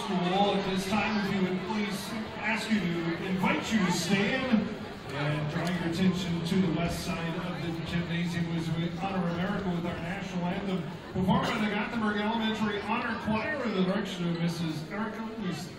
School. At this time, if you would please invite you to stand and draw your attention to the west side of the gymnasium as we honor America with our national anthem performed by the Gothenburg Elementary Honor Choir in the direction of Mrs. Erica Lucy.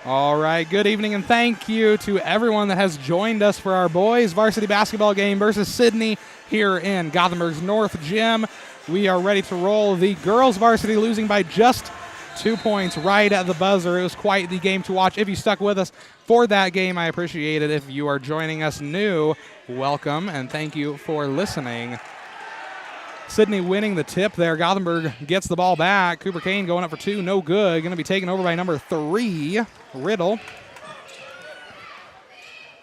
All right, good evening, and thank you to everyone that has joined us for our boys varsity basketball game versus Sidney here in Gothenburg's North Gym. We are ready to roll. The girls varsity losing by just 2 points right at the buzzer. It was quite the game to watch. If you stuck with us for that game, I appreciate it. If you are joining us new, welcome, and thank you for listening. Sidney winning the tip there. Gothenburg gets the ball back. Cooper Kane going up for two, no good. Going to be taken over by number 3, Riddle.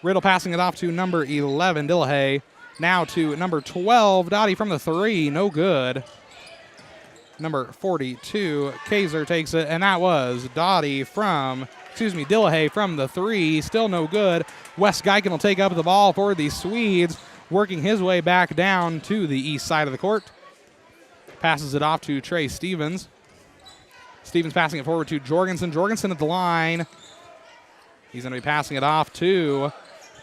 Riddle passing it off to number 11, Dillahay. Now to number 12, Dottie from the 3, no good. Number 42, Kaiser takes it, and that was Dillahay from the 3, still no good. Wes Geiken will take up the ball for the Swedes, working his way back down to the east side of the court. Passes it off to Trey Stevens. Stevens passing it forward to Jorgensen. Jorgensen at the line. He's going to be passing it off to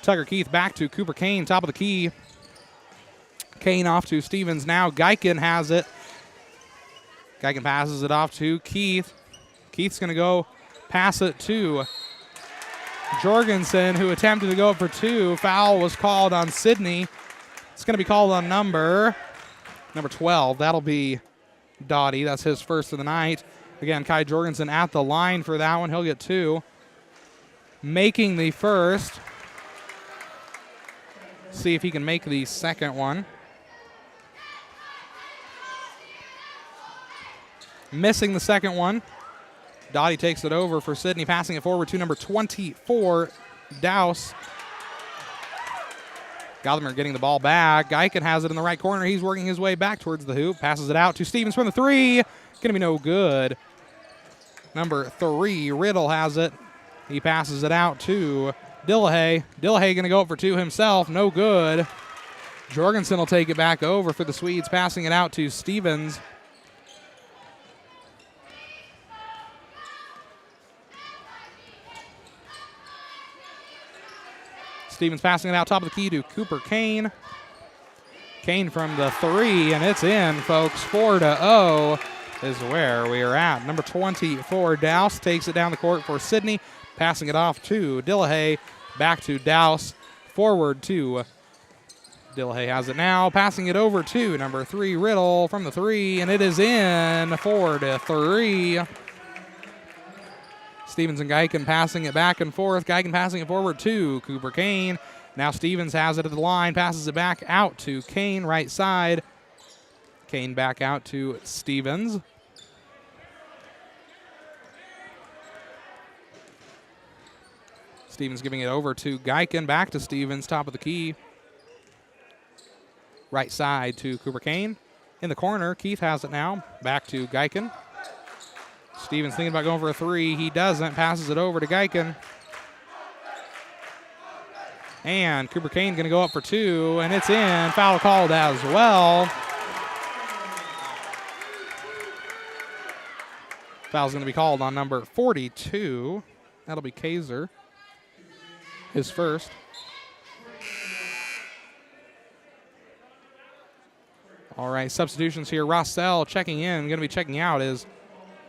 Tucker Keith, back to Cooper Kane, top of the key. Kane off to Stevens now. Geiken has it. Geiken passes it off to Keith. Keith's going to go pass it to Jorgensen, who attempted to go up for two. Foul was called on Sidney. It's going to be called on number 12. That'll be Doughty. That's his first of the night. Again, Kai Jorgensen at the line for that one. He'll get two. Making the first. See if he can make the second one. Missing the second one. Doughty takes it over for Sidney, passing it forward to number 24, Douse. Gothenburg getting the ball back. Geiken has it in the right corner. He's working his way back towards the hoop. Passes it out to Stevens from the three. Going to be no good. Number 3, Riddle has it. He passes it out to Dillahay. Dillahay going to go up for two himself. No good. Jorgensen will take it back over for the Swedes, passing it out to Stevens. Stevens passing it out top of the key to Cooper Kane. Kane from the three, and it's in, folks. 4-0 is where we are at. Number 24, Douse, takes it down the court for Sidney, passing it off to Dillahay. Back to Douse. Forward to Dillahay has it now, passing it over to number 3, Riddle from the three, and it is in. 4-3. Stevens and Geiken passing it back and forth. Geiken passing it forward to Cooper Kane. Now Stevens has it at the line, passes it back out to Kane, right side. Kane back out to Stevens. Stevens giving it over to Geiken, back to Stevens, top of the key. Right side to Cooper Kane. In the corner, Keith has it now, back to Geiken. Stevens thinking about going for a three. He doesn't. Passes it over to Geiken. And Cooper Kane going to go up for two, and it's in. Foul called as well. Foul's going to be called on number 42. That'll be Kaiser. His first. All right, substitutions here. Rossell checking in. Going to be checking out is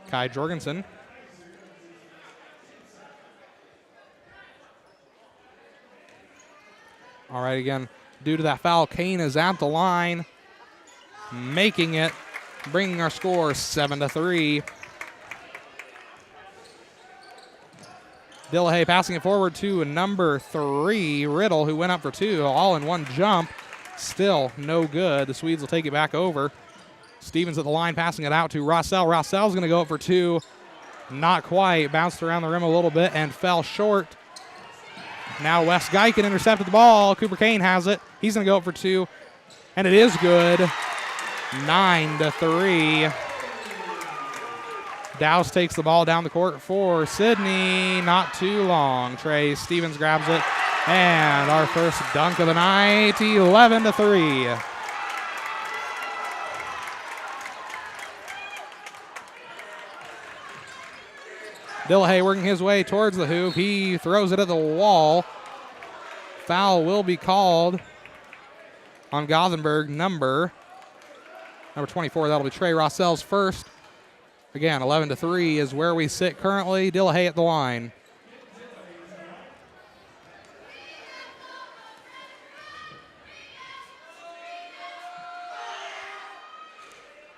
Kai Jorgensen. All right, again, due to that foul, Kane is at the line, making it, bringing our score 7-3. Dillahay passing it forward to number 3, Riddle, who went up for two, all in one jump. Still no good. The Swedes will take it back over. Stevens at the line, passing it out to Rossell. Rossell's going to go up for two. Not quite. Bounced around the rim a little bit and fell short. Now Wes Geiken intercepted the ball. Cooper Kane has it. He's going to go up for two. And it is good. 9-3. Douse takes the ball down the court for Sidney. Not too long. Trey Stevens grabs it. And our first dunk of the night, 11-3. Dillahay working his way towards the hoop. He throws it at the wall. Foul will be called on Gothenburg, number 24. That'll be Trey Rossell's first. Again, 11-3 is where we sit currently. Dillahay at the line.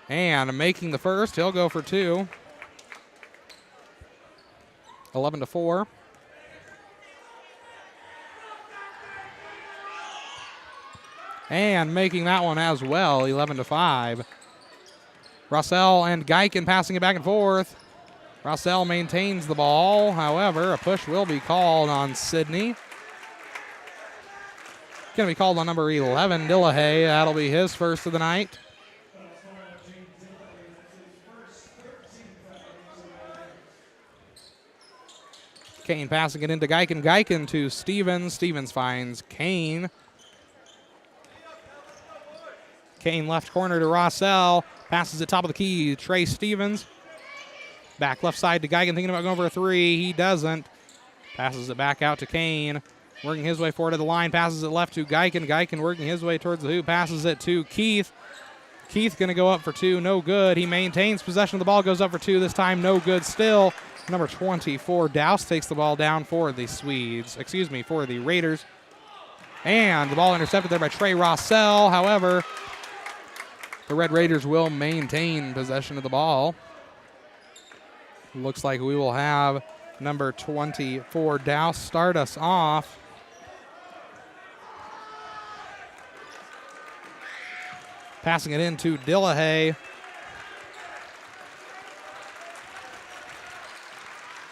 And making the first, he'll go for two. 11-4. And making that one as well, 11-5. Rossell and Geiken passing it back and forth. Rossell maintains the ball. However, a push will be called on Sidney. Going to be called on number 11, Dillahay. That'll be his first of the night. Kane passing it into Geiken. Geiken to Stevens. Stevens finds Kane. Kane left corner to Rossell. Passes it top of the key. Trey Stevens. Back left side to Geiken, thinking about going for a three. He doesn't. Passes it back out to Kane. Working his way forward to the line. Passes it left to Geiken. Geiken working his way towards the hoop. Passes it to Keith. Keith going to go up for two, no good. He maintains possession of the ball, goes up for two, this time no good still. Number 24, Douse takes the ball down for the for the Raiders. And the ball intercepted there by Trey Rossell. However, the Red Raiders will maintain possession of the ball. Looks like we will have number 24, Douse, start us off. Passing it into Dillahay.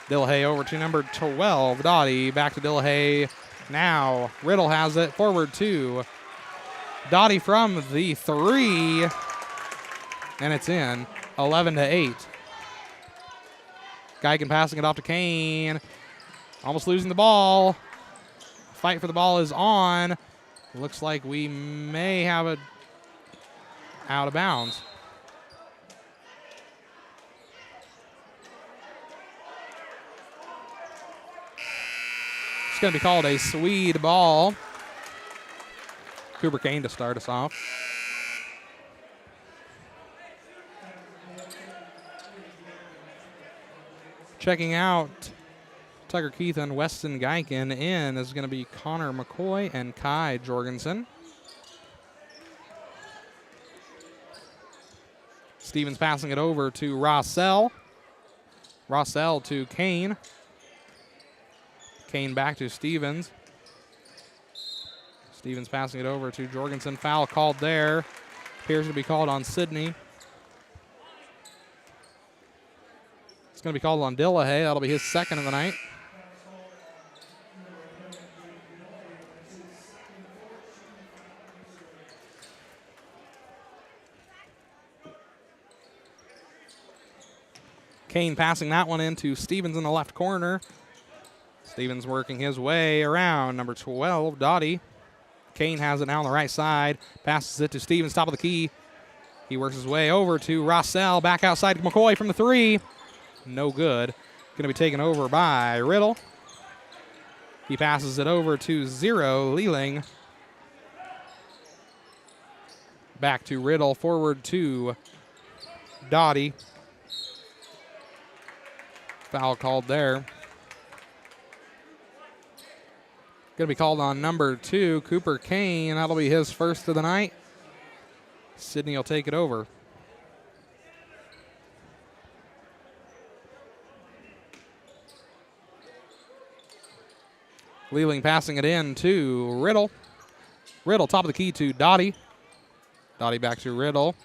Dillahay over to number 12, Dottie. Back to Dillahay. Now Riddle has it. Forward to Dottie from the three. And it's in. 11-8. Geigen passing it off to Kane. Almost losing the ball. Fight for the ball is on. Looks like we may have a out of bounds. It's going to be called a Swede ball. Cooper Kane to start us off. Checking out Tucker Keith and Weston Geiken. In is going to be Connor McCoy and Kai Jorgensen. Stevens passing it over to Rossell. Rossell to Kane. Kane back to Stevens. Stevens passing it over to Jorgensen. Foul called there. Appears to be called on Sidney. It's going to be called on Dillahay. That'll be his second of the night. Kane passing that one into Stevens in the left corner. Stevens working his way around. Number 12, Dottie. Kane has it now on the right side. Passes it to Stevens, top of the key. He works his way over to Rossell. Back outside to McCoy from the three. No good. Going to be taken over by Riddle. He passes it over to Zero, Leeling. Back to Riddle, forward to Dottie. Foul called there. Going to be called on number 2, Cooper Kane. That'll be his first of the night. Sidney will take it over. Leeling passing it in to Riddle. Riddle top of the key to Dottie. Dottie back to Riddle.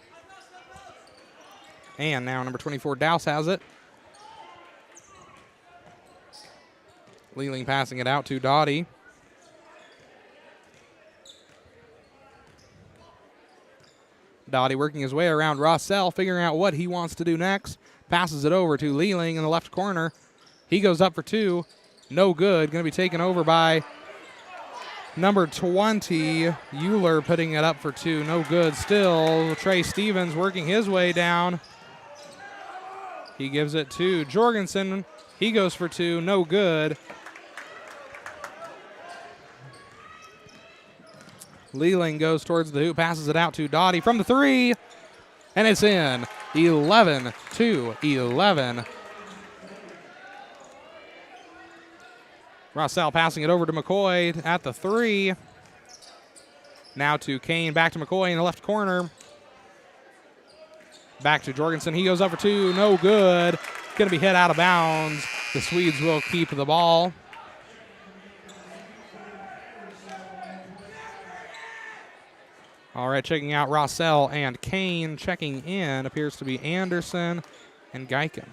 And now number 24, Douse has it. Leeling passing it out to Dottie. Dottie working his way around Rossell, figuring out what he wants to do next. Passes it over to Leeling in the left corner. He goes up for two. No good. Going to be taken over by number 20, Euler, putting it up for two. No good still. Trey Stevens working his way down. He gives it to Jorgensen. He goes for two. No good. Leeling goes towards the hoop, passes it out to Dottie from the three, and it's in. 11-11. Rossell passing it over to McCoy at the three. Now to Kane, back to McCoy in the left corner. Back to Jorgensen. He goes up for two. No good. Going to be hit out of bounds. The Swedes will keep the ball. All right, checking out Rossell and Kane. Checking in appears to be Anderson and Geiken.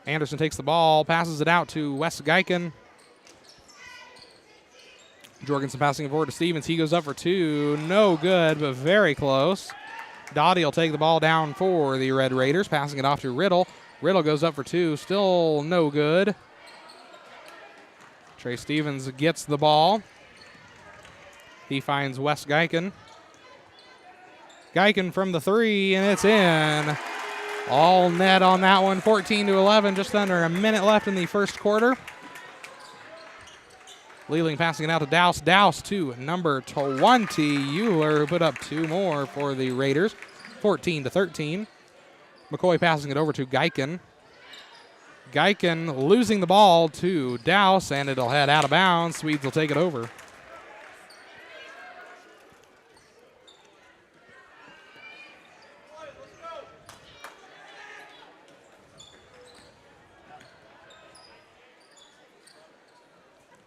Anderson takes the ball, passes it out to Wes Geiken. Jorgensen passing it forward to Stevens. He goes up for two. No good, but very close. Dottie will take the ball down for the Red Raiders, passing it off to Riddle. Riddle goes up for two. Still no good. Trey Stevens gets the ball. He finds Wes Geiken. Geiken from the three, and it's in. All net on that one, 14-11, just under a minute left in the first quarter. Leeling passing it out to Douse. Douse to number 20, Euler, who put up 2 more for the Raiders, 14-13. McCoy passing it over to Geiken. Geiken losing the ball to Douse, and it'll head out of bounds. Swedes will take it over.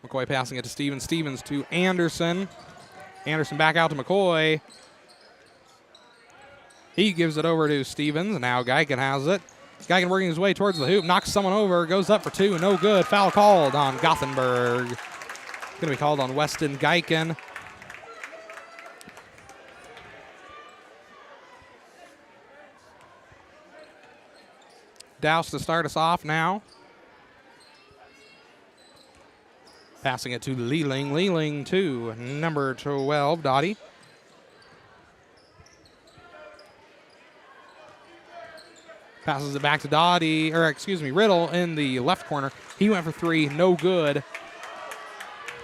McCoy passing it to Stevens. Stevens to Anderson. Anderson back out to McCoy. He gives it over to Stevens. Now Geiken has it. Geiken working his way towards the hoop. Knocks someone over. Goes up for 2. No good. Foul called on Gothenburg. Going to be called on Weston Geiken. Douse to start us off now. Passing it to Leeling. Leeling to number 12, Dottie. Passes it back to Riddle in the left corner. He went for 3, no good.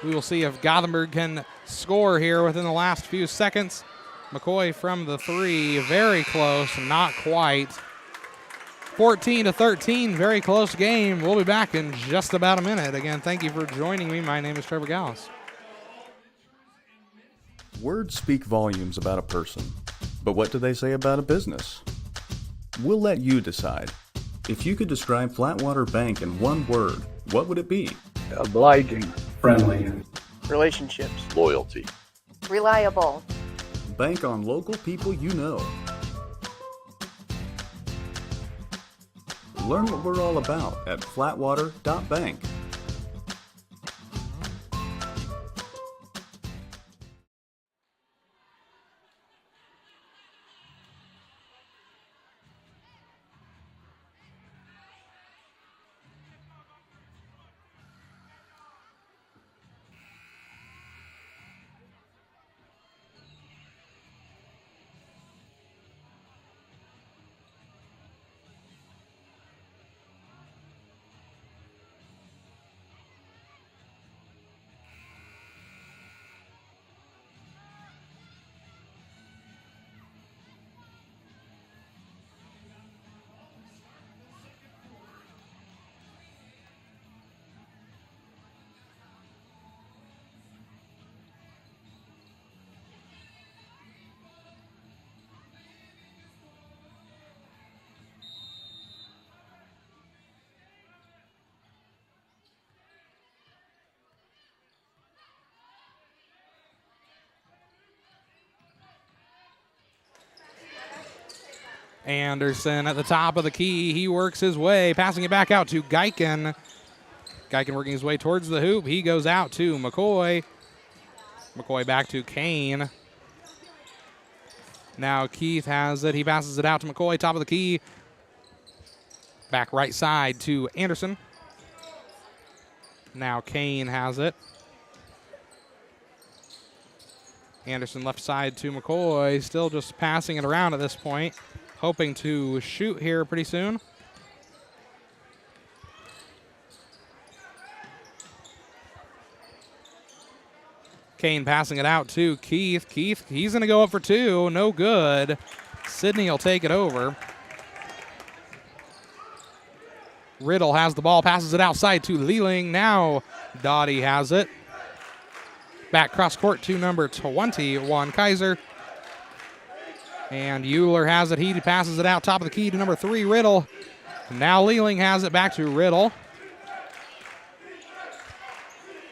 We will see if Gothenburg can score here within the last few seconds. McCoy from the 3, very close, not quite. 14-13, very close game. We'll be back in just about a minute. Again, thank you for joining me. My name is Trevor Gallus. Words speak volumes about a person, but what do they say about a business? We'll let you decide. If you could describe Flatwater Bank in one word, what would it be? Obliging. Friendly. Relationships. Loyalty. Reliable. Bank on local people you know. Learn what we're all about at flatwater.bank. Anderson at the top of the key. He works his way, passing it back out to Geiken. Geiken working his way towards the hoop. He goes out to McCoy. McCoy back to Kane. Now Keith has it. He passes it out to McCoy, top of the key. Back right side to Anderson. Now Kane has it. Anderson left side to McCoy. Still just passing it around at this point. Hoping to shoot here pretty soon. Kane passing it out to Keith. Keith, he's going to go up for 2. No good. Sidney will take it over. Riddle has the ball, passes it outside to Leeling. Now Dottie has it. Back cross court to number 21, Kaiser. And Euler has it. He passes it out top of the key to number 3, Riddle. Now Leeling has it back to Riddle.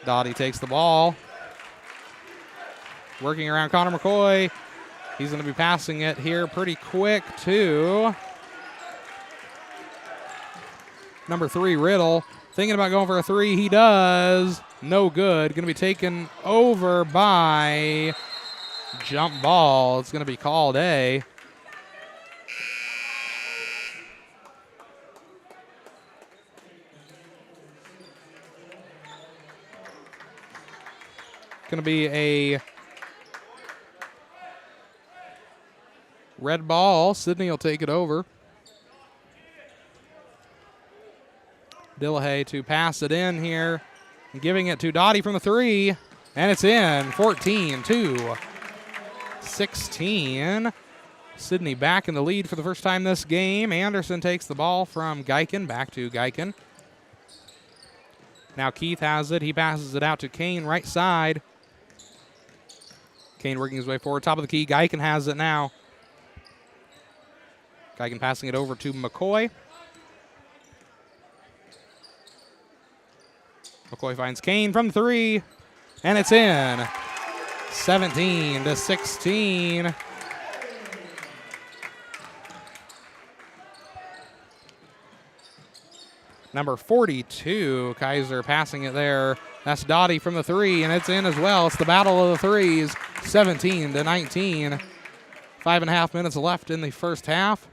Dottie takes the ball. Working around Connor McCoy. He's going to be passing it here pretty quick to number 3, Riddle. Thinking about going for a 3. He does. No good. Going to be taken over by jump ball. It's going to be called a. Going to be a red ball. Sidney will take it over. Dillahay to pass it in here. Giving it to Dottie from the three, and it's in. 14-16. Sidney back in the lead for the first time this game. Anderson takes the ball from Geiken, back to Geiken. Now Keith has it. He passes it out to Kane, right side. Kane working his way forward, top of the key. Geiken has it now. Geiken passing it over to McCoy. McCoy finds Kane from three, and it's in. 17-16. Number 42, Kaiser passing it there. That's Dottie from the three, and it's in as well. It's the battle of the threes, 17-19. 5.5 minutes left in the first half.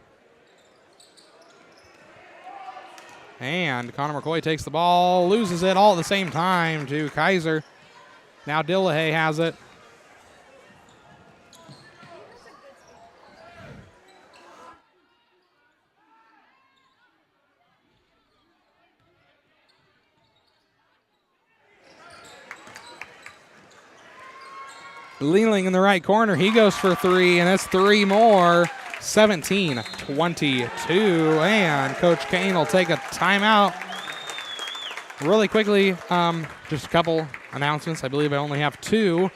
And Connor McCoy takes the ball, loses it all at the same time to Kaiser. Now Dillahay has it. Lealing in the right corner, he goes for three, and it's three more. 17-22, and Coach Kane will take a timeout. Really quickly, just a couple announcements. I believe I only have two.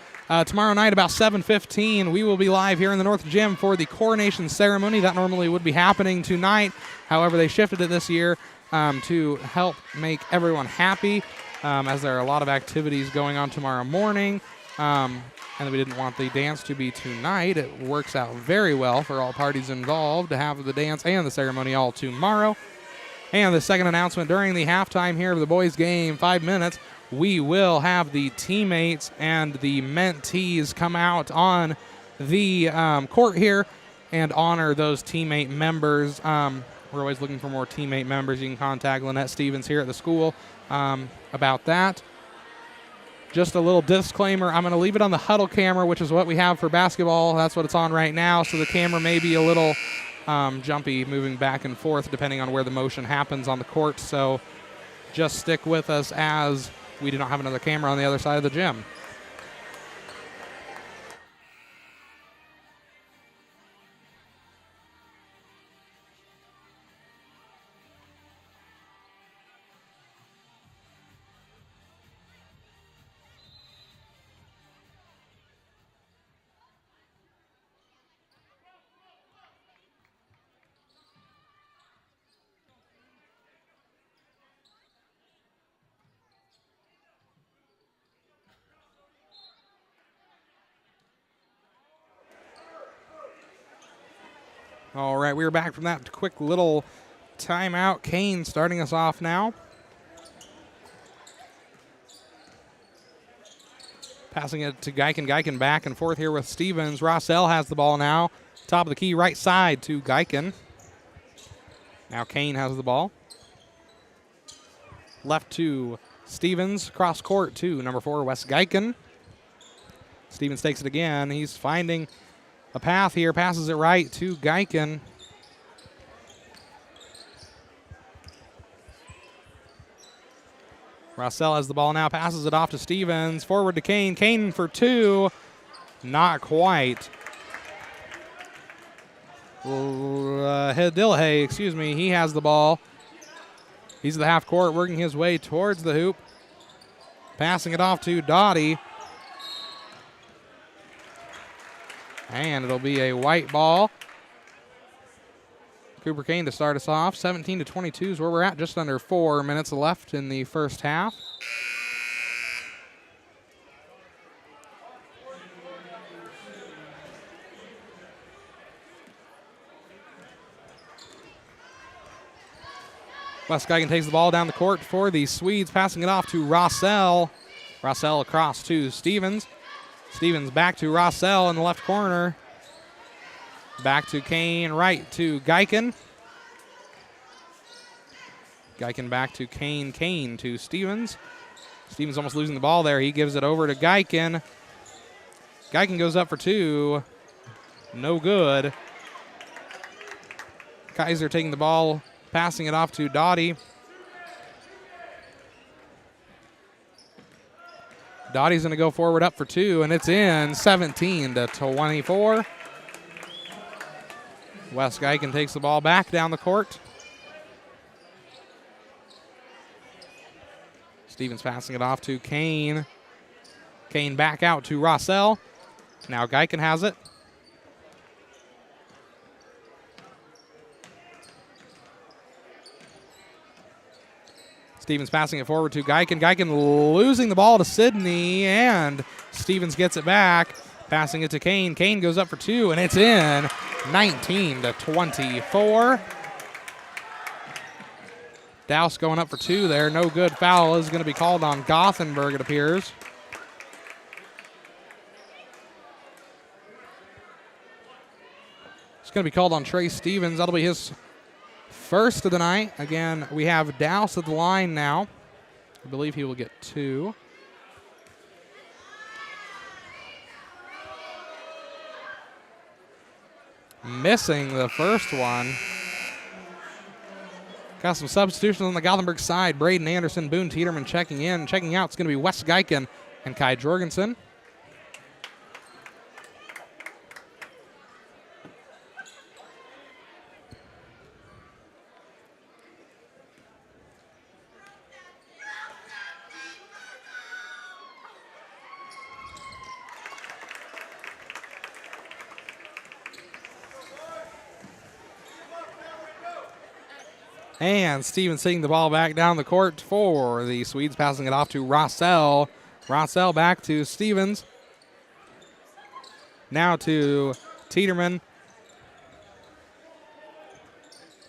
Tomorrow night about 7:15, we will be live here in the North Gym for the coronation ceremony. That normally would be happening tonight. However, they shifted it this year to help make everyone happy, as there are a lot of activities going on tomorrow morning. And we didn't want the dance to be tonight. It works out very well for all parties involved to have the dance and the ceremony all tomorrow. And the second announcement, during the halftime here of the boys' game, 5 minutes, we will have the teammates and the mentees come out on the court here and honor those teammate members. We're always looking for more teammate members. You can contact Lynette Stevens here at the school about that. Just a little disclaimer, I'm going to leave it on the huddle camera, which is what we have for basketball. That's what it's on right now, so the camera may be a little jumpy, moving back and forth depending on where the motion happens on the court. So just stick with us as we do not have another camera on the other side of the gym. All right, we are back from that quick little timeout. Kane starting us off now. Passing it to Geiken. Geiken back and forth here with Stevens. Rossell has the ball now. Top of the key, right side to Geiken. Now Kane has the ball. Left to Stevens. Cross court to number 4, Wes Geiken. Stevens takes it again. He's finding a path here, passes it right to Geiken. Rossell has the ball now, passes it off to Stevens. Forward to Kane. Kane for two. Not quite. Dillahay, excuse me, he has the ball. He's at the half court, working his way towards the hoop. Passing it off to Dottie. And it'll be a white ball. Cooper Kane to start us off. 17-22 is where we're at. Just under 4 minutes left in the first half. Wes Geigen takes the ball down the court for the Swedes, passing it off to Rossell. Rossell across to Stevens. Stevens back to Rossell in the left corner. Back to Kane, right to Geiken. Geiken back to Kane. Kane to Stevens. Stevens almost losing the ball there. He gives it over to Geiken. Geiken goes up for two. No good. Kaiser taking the ball, passing it off to Dottie. Dottie's going to go forward up for two, and it's in 17-24. Wes Geiken takes the ball back down the court. Stevens passing it off to Kane. Kane back out to Rossell. Now Geiken has it. Stevens passing it forward to Geiken. Geiken losing the ball to Sidney, and Stevens gets it back. Passing it to Kane. Kane goes up for two, and it's in 19-24. Douse going up for two there. No good. Foul is going to be called on Gothenburg, it appears. It's going to be called on Trey Stevens. That'll be his first of the night. Again, we have Douse at the line now. I believe he will get two. Missing the first one. Got some substitutions on the Gothenburg side. Braden Anderson, Boone Tiedemann checking in. Checking out, it's going to be Wes Geiken and Kai Jorgensen. And Stevens taking the ball back down the court for the Swedes, passing it off to Rossell. Rossell back to Stevens. Now to Tiedemann.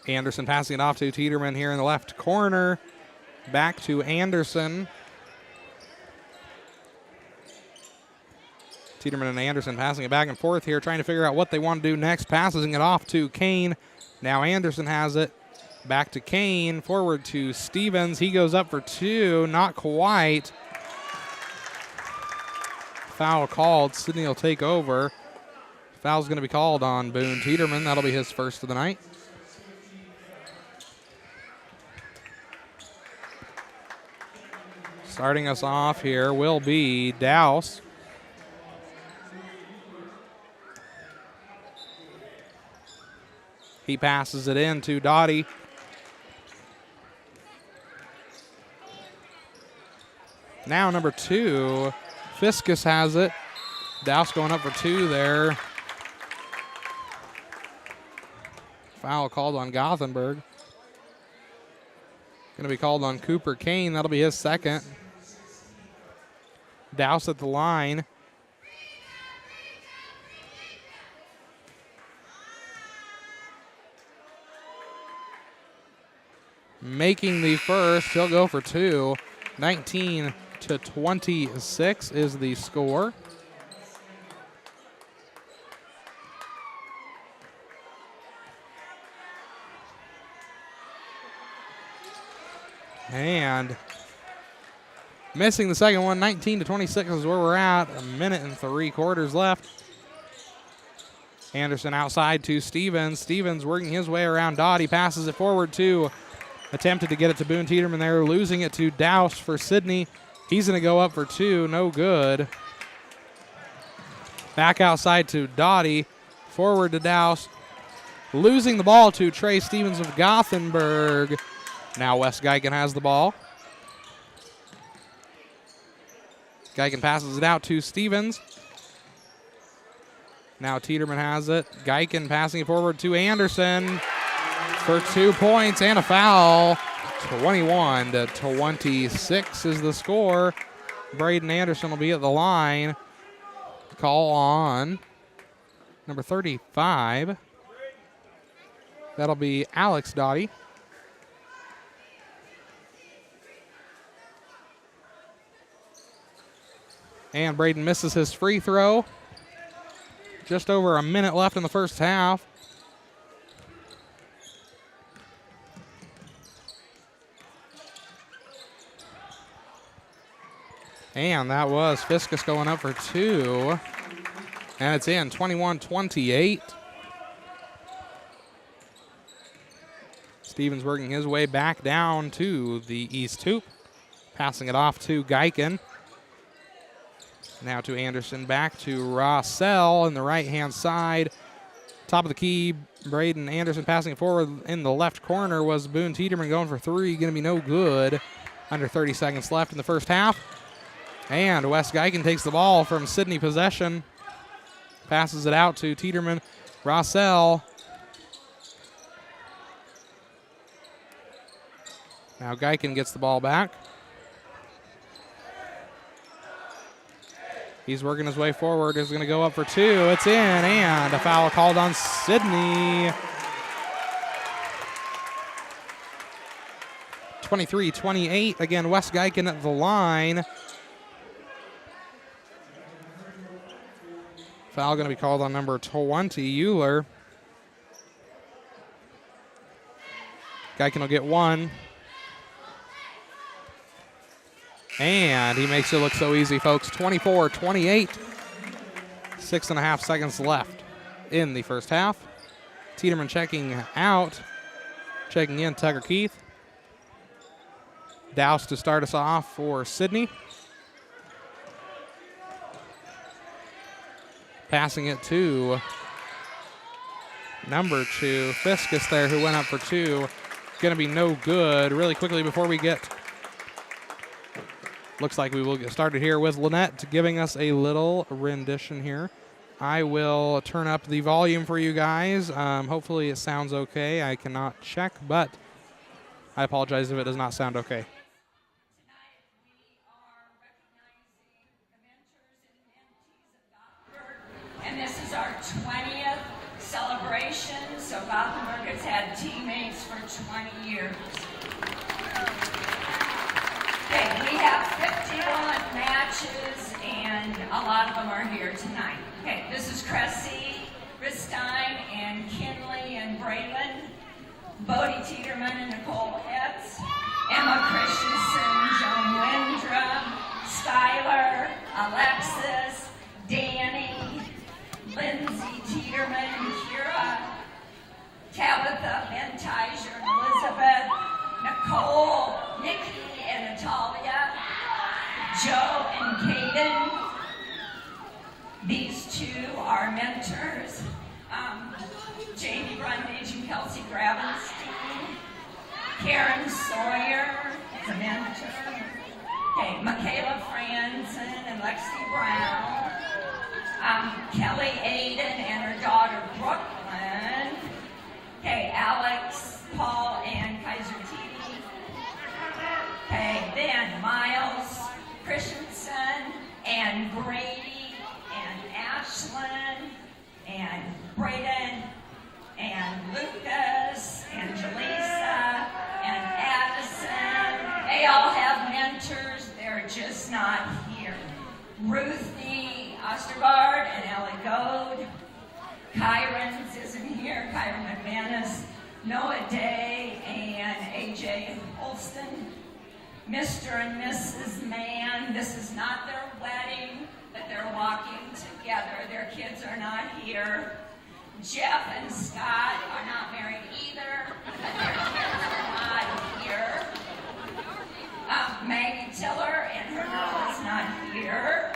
Anderson passing it off to Tiedemann here in the left corner. Back to Anderson. Tiedemann and Anderson passing it back and forth here, trying to figure out what they want to do next. Passing it off to Kane. Now Anderson has it. Back to Kane, forward to Stevens. He goes up for two, not quite. Foul called. Sidney will take over. Foul's going to be called on Boone Tiedemann. That'll be his first of the night. Starting us off here will be Douse. He passes it in to Dottie. Now number two, Fiskus has it. Douse going up for two there. Foul called on Gothenburg. Going to be called on Cooper Kane. That'll be his second. Douse at the line. Making the first, he'll go for two. 19-26 is the score. And missing the second one, 19-26 is where we're at. A minute and 3/4 left. Anderson outside to Stevens. Stevens working his way around Dottie, passes it forward to, attempted to get it to Boone Tiedemann there, losing it to Douse for Sidney. He's going to go up for two, no good. Back outside to Dottie, forward to Douse. Losing the ball to Trey Stevens of Gothenburg. Now Wes Geiken has the ball. Geiken passes it out to Stevens. Now Tiedemann has it. Geiken passing it forward to Anderson for 2 points and a foul. 21-26 is the score. Braden Anderson will be at the line. Call on number 35. That'll be Alex Dottie. And Braden misses his free throw. Just over a minute left in the first half. And that was Fiskus going up for two. And it's in, 21-28. Stevens working his way back down to the east hoop. Passing it off to Geiken. Now to Anderson, back to Rossell in the right-hand side. Top of the key, Braden Anderson passing it forward in the left corner was Boone Tiedemann going for three. Going to be no good. Under 30 seconds left in the first half. And Wes Geiken takes the ball from Sidney possession. Passes it out to Tiedemann. Rossell. Now Geiken gets the ball back. He's working his way forward. Is going to go up for two. It's in, and a foul called on Sidney. 23-28. Again, Wes Geiken at the line. Foul going to be called on number 20, Euler. Geiken will get one. And he makes it look so easy, folks. 24-28. 6.5 seconds left in the first half. Tiedemann checking out. Checking in, Tucker Keith. Douse to start us off for Sidney. Passing it to number 2, Fiskus there, who went up for two. Going to be no good. Really quickly before we get... Looks like we will get started here with Lynette giving us a little rendition here. I will turn up the volume for you guys. Hopefully it sounds okay. I cannot check, but I apologize if it does not sound okay. And this is our 20th celebration, so Gothenburg has had teammates for 20 years. Okay, we have 51 matches, and a lot of them are here tonight. Okay, this is Cressy, Ristine, and Kinley, and Braylon, Bodie Tiedemann, and Nicole Hetz, Emma Christensen, Joan Windrum, Skylar, Alexis, Danny, Lindsay Tiedemann, Kira, Tabitha, Ben Tiger, Elizabeth, Nicole, Nikki, and Natalia, Joe and Kaden. These two are mentors. Jamie Brundage and Kelsey Gravenstein. Karen Sawyer is a mentor. Okay, Michaela Franzen and Lexi Brown. Kelly Aiden and her daughter Brooklyn. Okay, Alex, Paul, and Kaiser Titi. Okay, then Miles Christensen and Brady and Ashlyn and Braden and Lucas and Jaleesa and Addison. They all have mentors. They're just not here. Ruthie Ostergaard and Ellie Goad. Kyron's isn't here. Kyron McManus, Noah Day, and AJ Holston. Mr. and Mrs. Mann, this is not their wedding, but they're walking together. Their kids are not here. Jeff and Scott are not married either, but their kids are not here. Maggie Tiller and her girl is not here.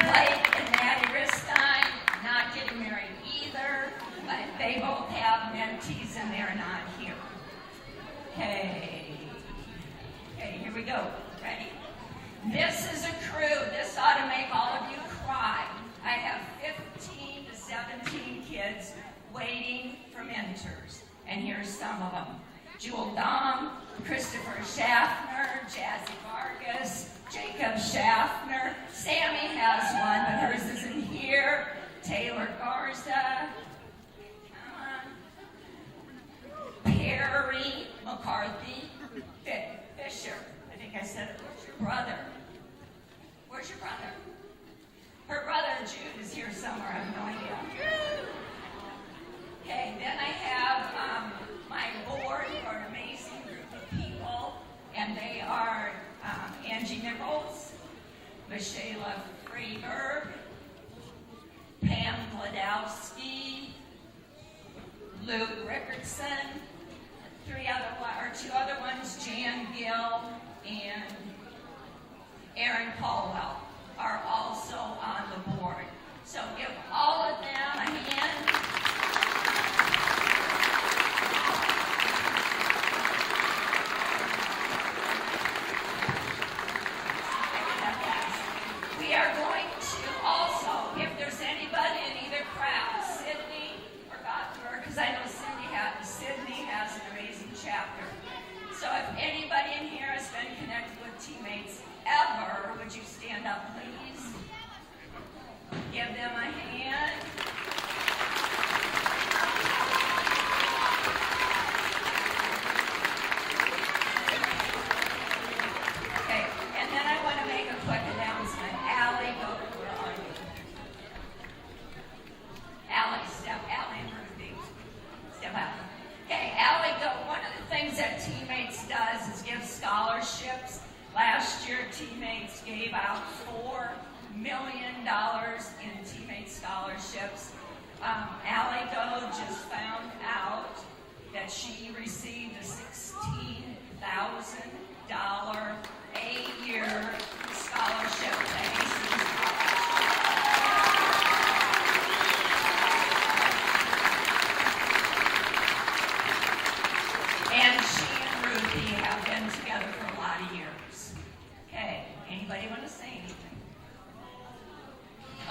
Blake and Maddie Ristine not getting married either, but they both have mentees and they're not here. Okay, here we go. Ready? This is a crew. This ought to make all of you cry. I have 15 to 17 kids waiting for mentors, and here's some of them. Jewel Dom, Christopher Schaffner, Jazzy Vargas, Jacob Schaffner. Sammy has one, but hers isn't here. Taylor Garza. Perry McCarthy. Fisher. I think I said it. Where's your brother? Where's your brother? Her brother Jude is here somewhere. I have no idea. Okay, then I have my board for an amazing group of people, and they are Angie Nichols, Michaela Freeberg, Pam Gladowski, Luke Rickardson, two other ones, Jan Gill, and Aaron Caldwell are also on the board. So give all of them a hand. We are going to also, if there's anybody in either crowd, Sidney or Gothenburg, because I know Sidney has an amazing chapter. So if anybody in here has been connected with teammates ever, would you stand up, please? Give them a hand. Okay, and then I want to make a quick announcement. Allie, where are you? Allie, Allie and Ruthie. Step out. Okay, Allie, one of the things that Teammates does is give scholarships. Last year, Teammates gave out $4 million in Teammates scholarships. Allie Go just found out that she received a $16,000 a-year scholarship to Hastings College. And she and Ruthie have been together for a lot of years. Okay, anybody want to say anything?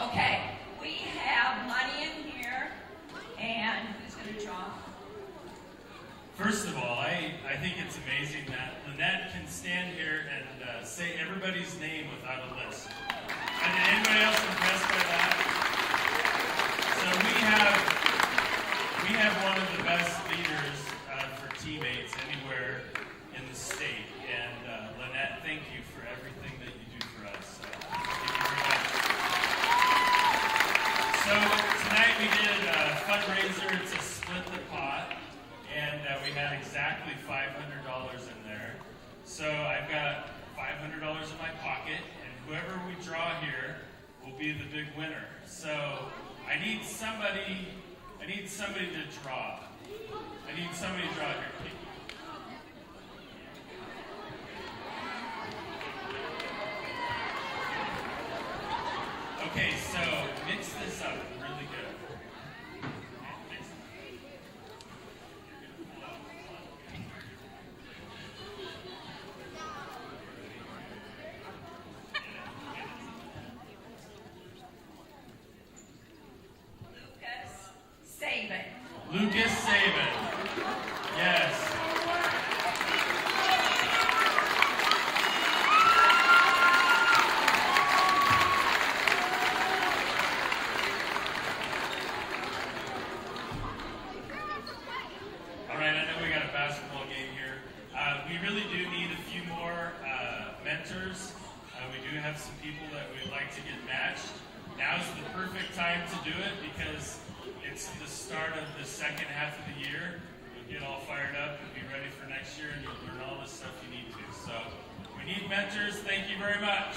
Okay, we have money in here, and who's going to draw? First of all, I think it's amazing that Lynette can stand here and say everybody's name without a list. And did anybody else impressed by that? So we have one of the best leaders for teammates anywhere in the state. And Lynette, thank you for everything that you do for us. So, thank you very much. So tonight we did a fundraiser. It's a split the pot. And we had exactly $500 in there. So I've got $500 in my pocket, and whoever we draw here will be the big winner. So I need somebody to draw. I need somebody to draw here, please. Okay, so mix this up really good. Lucas Saban. Yes. All right, I know we got a basketball game here. We really do need a few more mentors. We do have some people that we'd like to get matched. Now's the perfect time to do it because it's the start of the second half of the year. You'll get all fired up and be ready for next year, and you'll learn all the stuff you need to. So we need mentors. Thank you very much.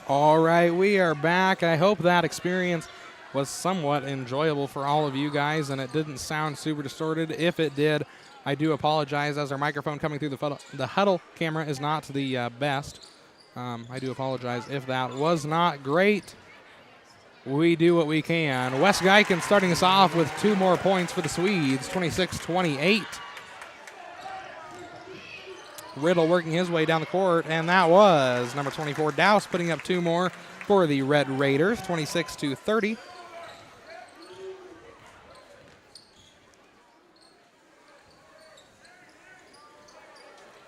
All right, we are back. I hope that experience was somewhat enjoyable for all of you guys and it didn't sound super distorted. If it did, I do apologize as our microphone coming through the huddle camera is not the best. I do apologize if that was not great. We do what we can. Wes Geiken starting us off with 2 more points for the Swedes, 26-28. Riddle working his way down the court, and that was number 24, Douse, putting up 2 more for the Red Raiders, 26-30.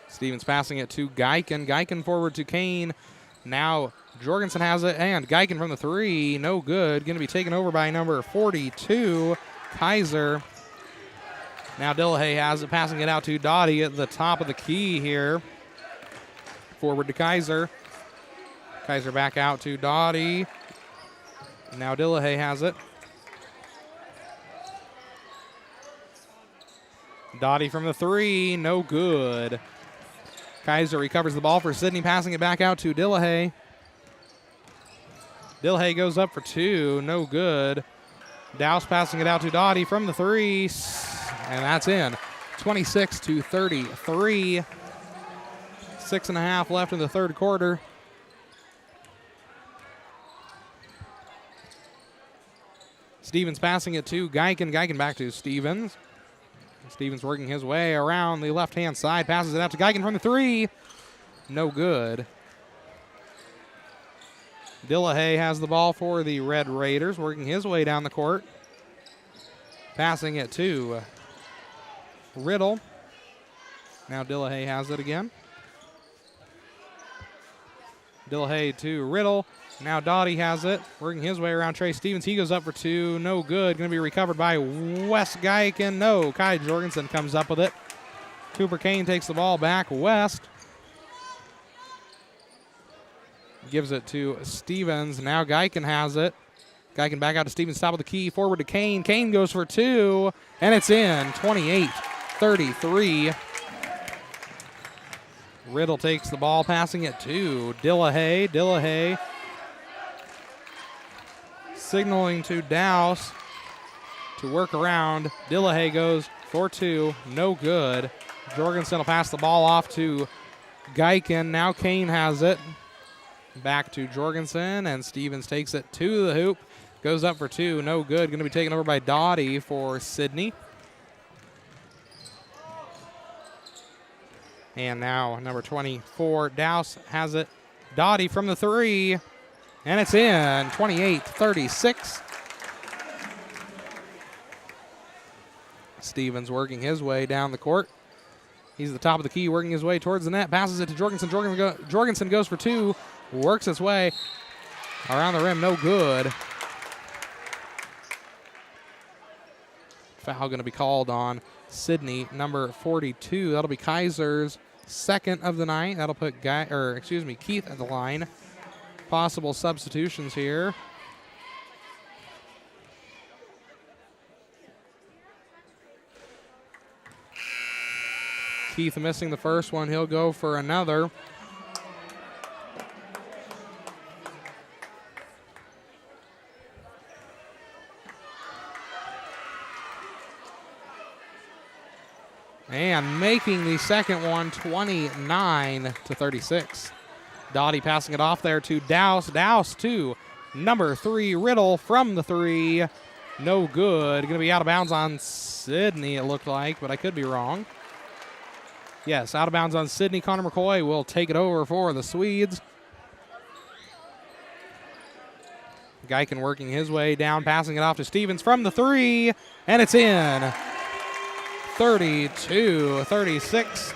Stevens passing it to Geiken. Geiken forward to Kane. Now Jorgensen has it, and Geiken from the 3, no good. Going to be taken over by number 42, Kaiser. Now Dillahay has it, passing it out to Dottie at the top of the key here. Forward to Kaiser. Kaiser back out to Dottie. Now Dillahay has it. Dottie from the 3, no good. Kaiser recovers the ball for Sidney, passing it back out to Dillahay. Dillahay goes up for 2, no good. Douse passing it out to Dottie from the 3, and that's in. 26-33. 6.5 left in the third quarter. Stevens passing it to Geiken. Geiken back to Stevens. Stevens working his way around the left-hand side. Passes it out to Geiken from the 3. No good. Dillahay has the ball for the Red Raiders, working his way down the court. Passing it to Riddle. Now Dillahay has it again. Dillahay to Riddle. Now Dottie has it, working his way around Trey Stevens. He goes up for 2, no good. Going to be recovered by Wes Geiken. No, Kai Jorgensen comes up with it. Cooper Kane takes the ball back. West gives it to Stevens. Now Geiken has it. Geiken back out to Stevens, top of the key, forward to Kane. Kane goes for 2, and it's in. 28-33. Riddle takes the ball, passing it to Dillahay. Dillahay signaling to Douse to work around. Dillahay goes for 2, no good. Jorgensen will pass the ball off to Geiken. Now Kane has it. Back to Jorgensen, and Stevens takes it to the hoop. Goes up for 2, no good. Going to be taken over by Dottie for Sidney. And now number 24, Douse has it. Dottie from the 3, and it's in. 28-36. Stevens working his way down the court. He's at the top of the key, working his way towards the net. Passes it to Jorgensen. Jorgensen goes for 2. Works his way around the rim. No good. Foul going to be called on Sidney, number 42. That'll be Kaiser's second of the night. That'll put Keith at the line. Possible substitutions here. Keith missing the first one. He'll go for another. And making the second one 29-36. Dottie passing it off there to Douse. Douse to number 3, Riddle from the 3. No good. Going to be out of bounds on Sidney, it looked like, but I could be wrong. Yes, out of bounds on Sidney. Connor McCoy will take it over for the Swedes. Geiken working his way down, passing it off to Stevens from the 3, and it's in. 32-36.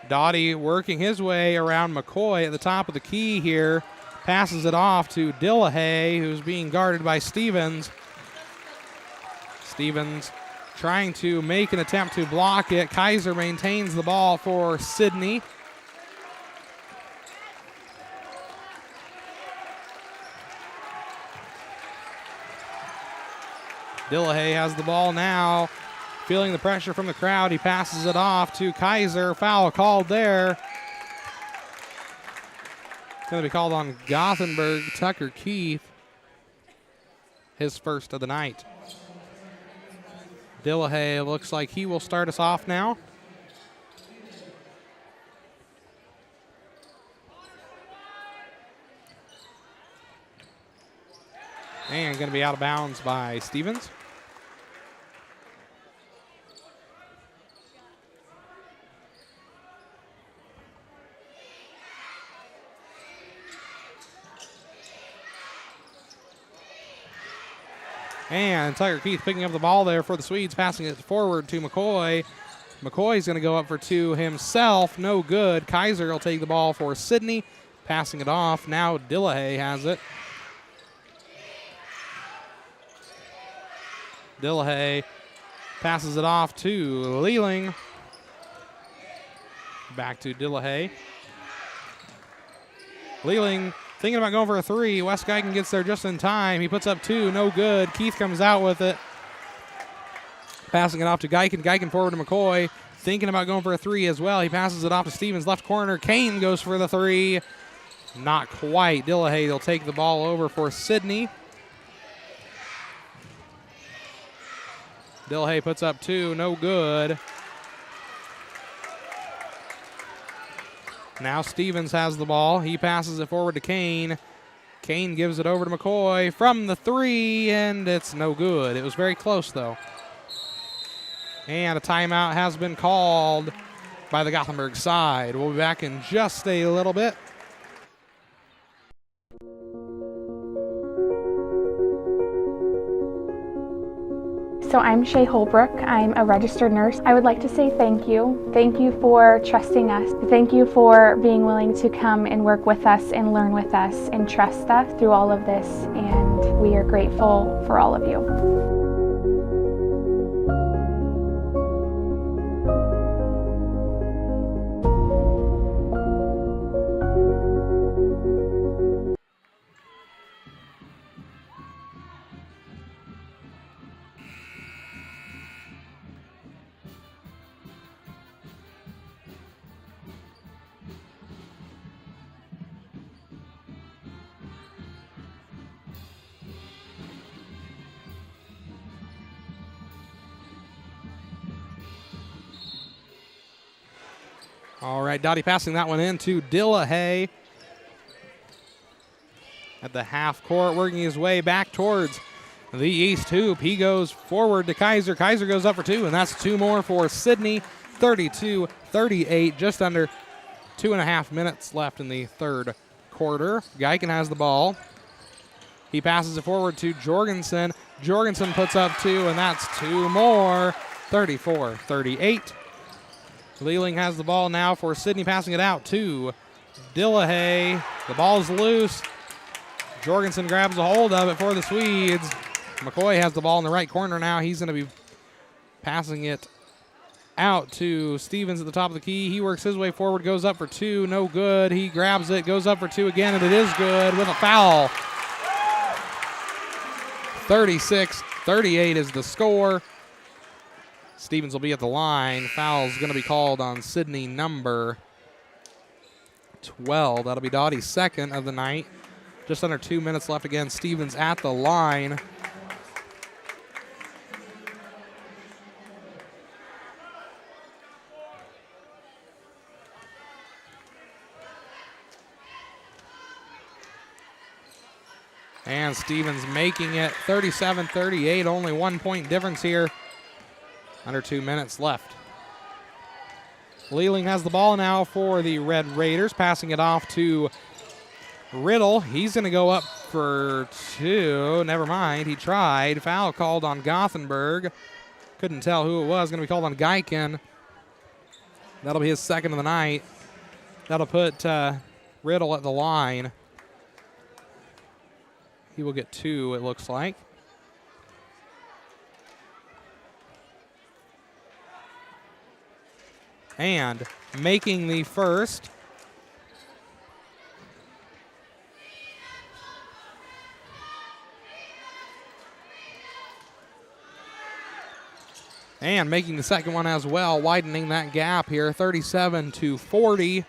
Dottie working his way around McCoy at the top of the key here. Passes it off to Dillahay, who's being guarded by Stevens. Stevens trying to make an attempt to block it. Kaiser maintains the ball for Sidney. Dillahay has the ball now. Feeling the pressure from the crowd, he passes it off to Kaiser. Foul called there. Going to be called on Gothenburg. Tucker Keith, his first of the night. Dillahay looks like he will start us off now. And going to be out of bounds by Stevens. And Tiger Keith picking up the ball there for the Swedes, passing it forward to McCoy. McCoy's going to go up for two himself. No good. Kaiser will take the ball for Sidney, passing it off. Now Dillahay has it. Dillahay passes it off to Leeling. Back to Dillahay. Leeling thinking about going for a three. Wes Geiken gets there just in time. He puts up two, no good. Keith comes out with it. Passing it off to Geiken. Geiken forward to McCoy. Thinking about going for a three as well. He passes it off to Stevens, left corner. Kane goes for the three. Not quite. Dillahay will take the ball over for Sidney. Dillahay puts up two, no good. Now Stevens has the ball. He passes it forward to Kane. Kane gives it over to McCoy from the three, and it's no good. It was very close, though. And a timeout has been called by the Gothenburg side. We'll be back in just a little bit. So I'm Shay Holbrook. I'm a registered nurse. I would like to say thank you. Thank you for trusting us. Thank you for being willing to come and work with us and learn with us and trust us through all of this. And we are grateful for all of you. All right, Dottie passing that one in to Dillahay at the half court, working his way back towards the east hoop. He goes forward to Kaiser. Kaiser goes up for two, and that's two more for Sidney. 32-38, just under 2.5 minutes left in the third quarter. Geiken has the ball. He passes it forward to Jorgensen. Jorgensen puts up two, and that's two more. 34-38. Leeling has the ball now for Sidney, passing it out to Dillahay. The ball's loose. Jorgensen grabs a hold of it for the Swedes. McCoy has the ball in the right corner now. He's going to be passing it out to Stevens at the top of the key. He works his way forward, goes up for two, no good. He grabs it, goes up for two again, and it is good with a foul. 36-38 is the score. Stevens will be at the line. Foul's going to be called on Sidney, number 12. That'll be Dottie's second of the night. Just under 2 minutes left again. Stevens at the line. And Stevens making it 37-38. Only 1 point difference here. Under 2 minutes left. Leeling has the ball now for the Red Raiders, passing it off to Riddle. He's going to go up for two. Never mind, he tried. Foul called on Gothenburg. Couldn't tell who it was. Going to be called on Geiken. That'll be his second of the night. That'll put Riddle at the line. He will get two, it looks like. And making the first. And making the second one as well, widening that gap here, 37-40.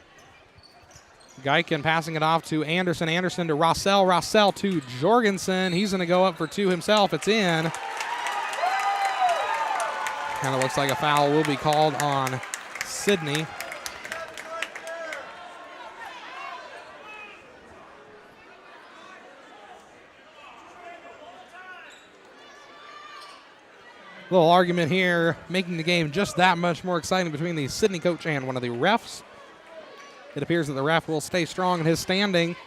Geiken passing it off to Anderson. Anderson to Rossell. Rossell to Jorgensen. He's going to go up for two himself. It's in. And it looks like a foul will be called on Sidney. Little argument here, making the game just that much more exciting between the Sidney coach and one of the refs. It appears that the ref will stay strong in his standing.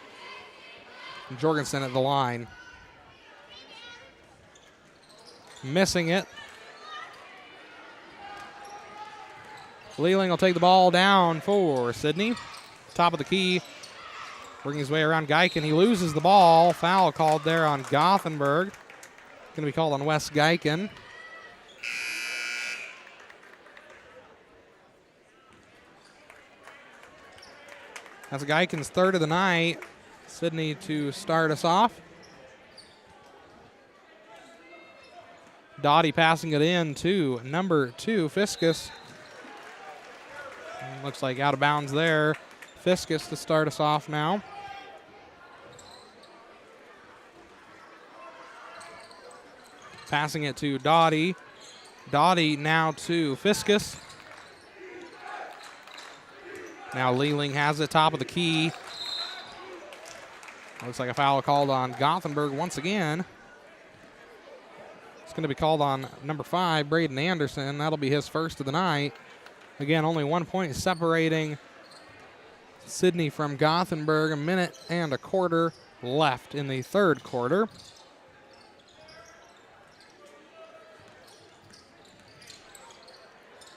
Jorgensen at the line. Missing it. Leeling will take the ball down for Sidney. Top of the key. Working his way around Geiken. He loses the ball. Foul called there on Gothenburg. Going to be called on Wes Geiken. That's Geiken's third of the night. Sidney to start us off. Dottie passing it in to number 2, Fiskus. Looks like out of bounds there. Fiskus to start us off now. Passing it to Dottie. Dottie now to Fiskus. Now Leeling has it top of the key. Looks like a foul called on Gothenburg once again. It's going to be called on number 5, Braden Anderson. That'll be his first of the night. Again, only 1 point separating Sidney from Gothenburg. 1 minute and a quarter left in the third quarter.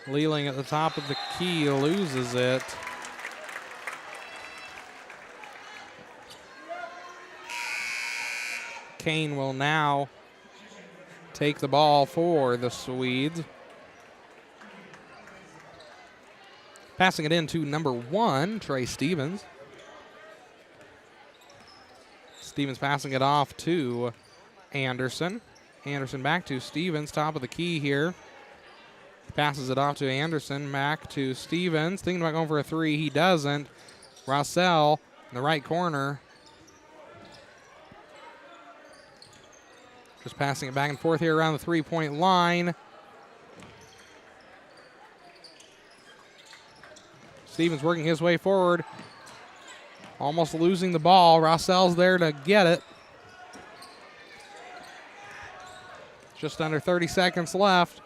Leeling at the top of the key loses it. Kane will now take the ball for the Swedes. Passing it in to number 1, Trey Stevens. Stevens passing it off to Anderson. Anderson back to Stevens, top of the key here. Passes it off to Anderson, back to Stevens. Thinking about going for a 3, he doesn't. Rossell in the right corner. Just passing it back and forth here around the 3-point line. Stevens working his way forward. Almost losing the ball. Rossell's there to get it. Just under 30 seconds left.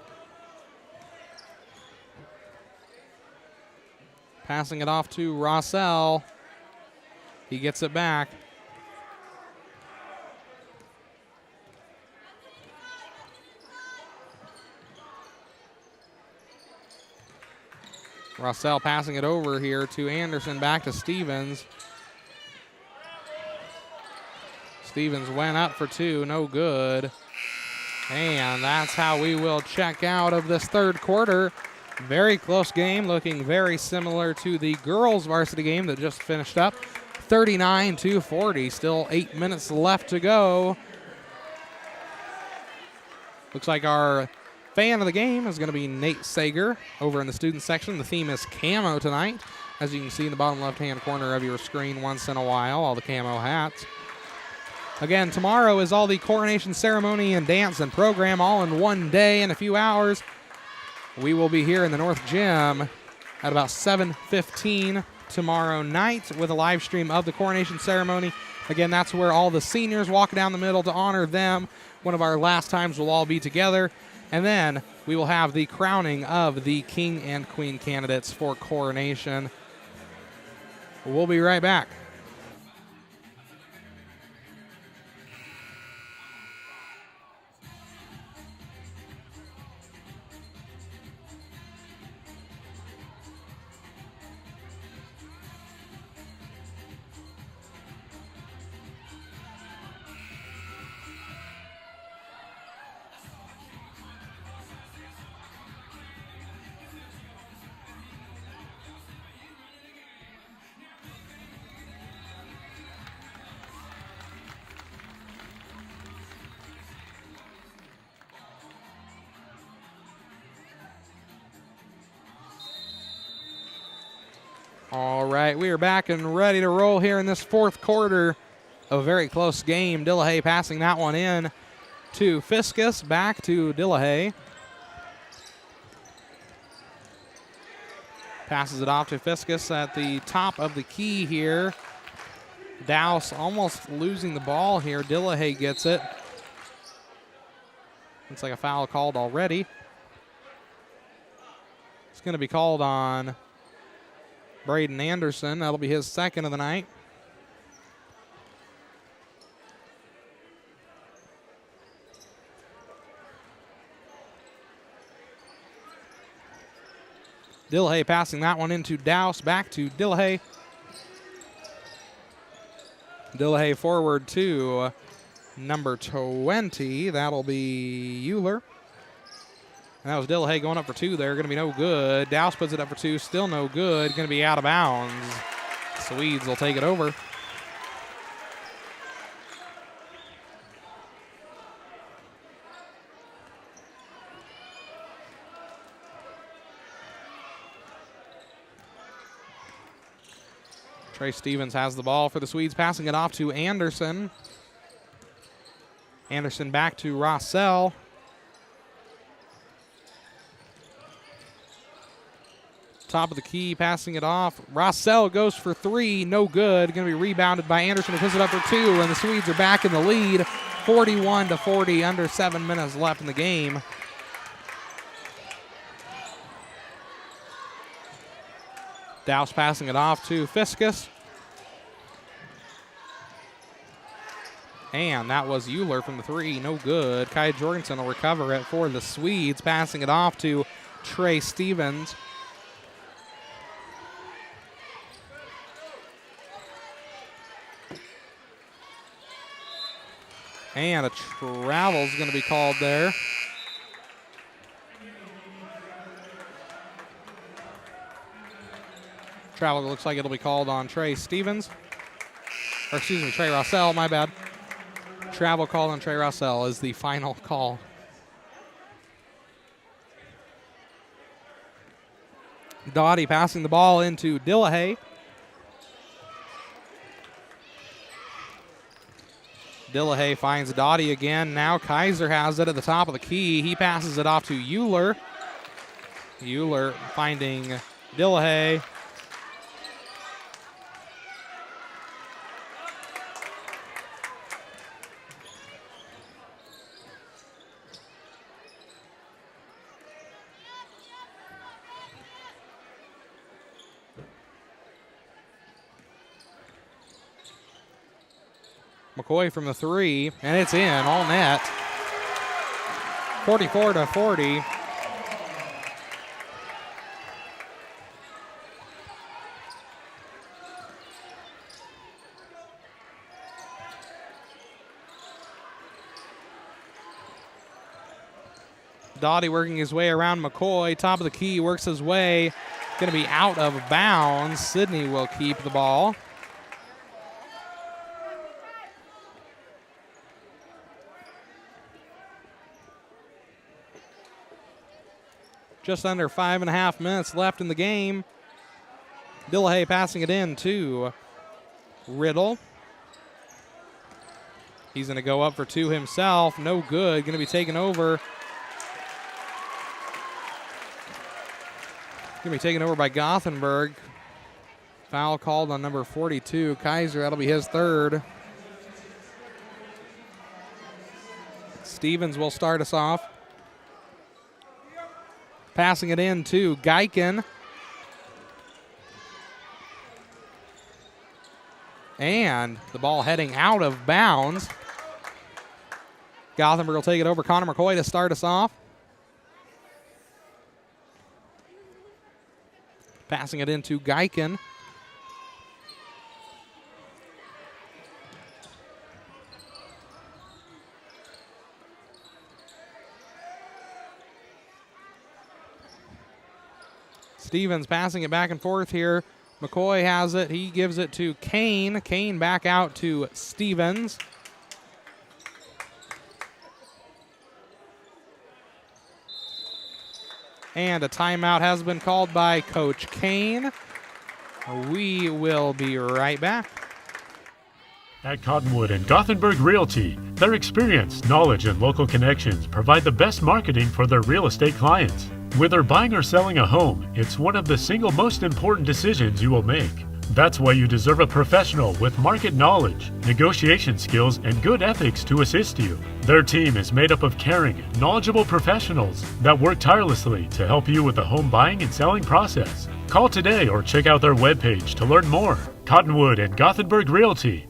Passing it off to Rossell. He gets it back. Rossell passing it over here to Anderson, back to Stevens. Stevens went up for 2, no good. And that's how we will check out of this third quarter. Very close game, looking very similar to the girls' varsity game that just finished up. 39-40, still 8 minutes left to go. Looks like our fan of the game is going to be Nate Sager over in the student section. The theme is camo tonight, as you can see in the bottom left-hand corner of your screen once in a while, all the camo hats. Again, tomorrow is all the coronation ceremony and dance and program all in one day in a few hours. We will be here in the North Gym at about 7:15 tomorrow night with a live stream of the coronation ceremony. Again, that's where all the seniors walk down the middle to honor them. One of our last times we'll all be together. And then we will have the crowning of the King and Queen candidates for coronation. We'll be right back. All right, we are back and ready to roll here in this fourth quarter of a very close game. Dillahay passing that one in to Fiskus, back to Dillahay. Passes it off to Fiskus at the top of the key here. Douse almost losing the ball here. Dillahay gets it. Looks like a foul called already. It's going to be called on Braden Anderson. That'll be his second of the night. Dillahay passing that one into Douse, back to Dillahay. Dillahay forward to number 20. That'll be Euler. And that was Dillahay going up for two there. Going to be no good. Douse puts it up for two. Still no good. Going to be out of bounds. Swedes will take it over. Trey Stevens has the ball for the Swedes, passing it off to Anderson. Anderson back to Rossell. Top of the key, passing it off. Rossell goes for three, no good. Going to be rebounded by Anderson, who puts it up for two, and the Swedes are back in the lead, 41-40, under 7 minutes left in the game. Douse passing it off to Fiskus. And that was Euler from the three, no good. Kai Jorgensen will recover it for the Swedes, passing it off to Trey Stevens. And a travel is going to be called there. Travel looks like it'll be called on Trey Stevens. Or excuse me, Trey Rossell, my bad. Travel call on Trey Rossell is the final call. Doughty passing the ball into Dillahay. Dillahay finds Doughty again. Now Kaiser has it at the top of the key. He passes it off to Euler. Euler finding Dillahay. McCoy from the three, and it's in, all net. 44-40. Doughty working his way around McCoy. Top of the key, works his way. Going to be out of bounds. Sidney will keep the ball. Just under 5.5 minutes left in the game. Dillahay passing it in to Riddle. He's going to go up for two himself. No good. Going to be taken over. Going to be taken over by Gothenburg. Foul called on number 42, Kaiser. That'll be his third. Stevens will start us off. Passing it in to Geiken. And the ball heading out of bounds. Gothenburg will take it over. Connor McCoy to start us off. Passing it into Geiken. Stevens passing it back and forth here. McCoy has it. He gives it to Kane. Kane back out to Stevens. And a timeout has been called by Coach Kane. We will be right back. At Cottonwood and Gothenburg Realty, their experience, knowledge, and local connections provide the best marketing for their real estate clients. Whether buying or selling a home, it's one of the single most important decisions you will make. That's why you deserve a professional with market knowledge, negotiation skills, and good ethics to assist you. Their team is made up of caring, knowledgeable professionals that work tirelessly to help you with the home buying and selling process. Call today or check out their webpage to learn more. Cottonwood and Gothenburg Realty.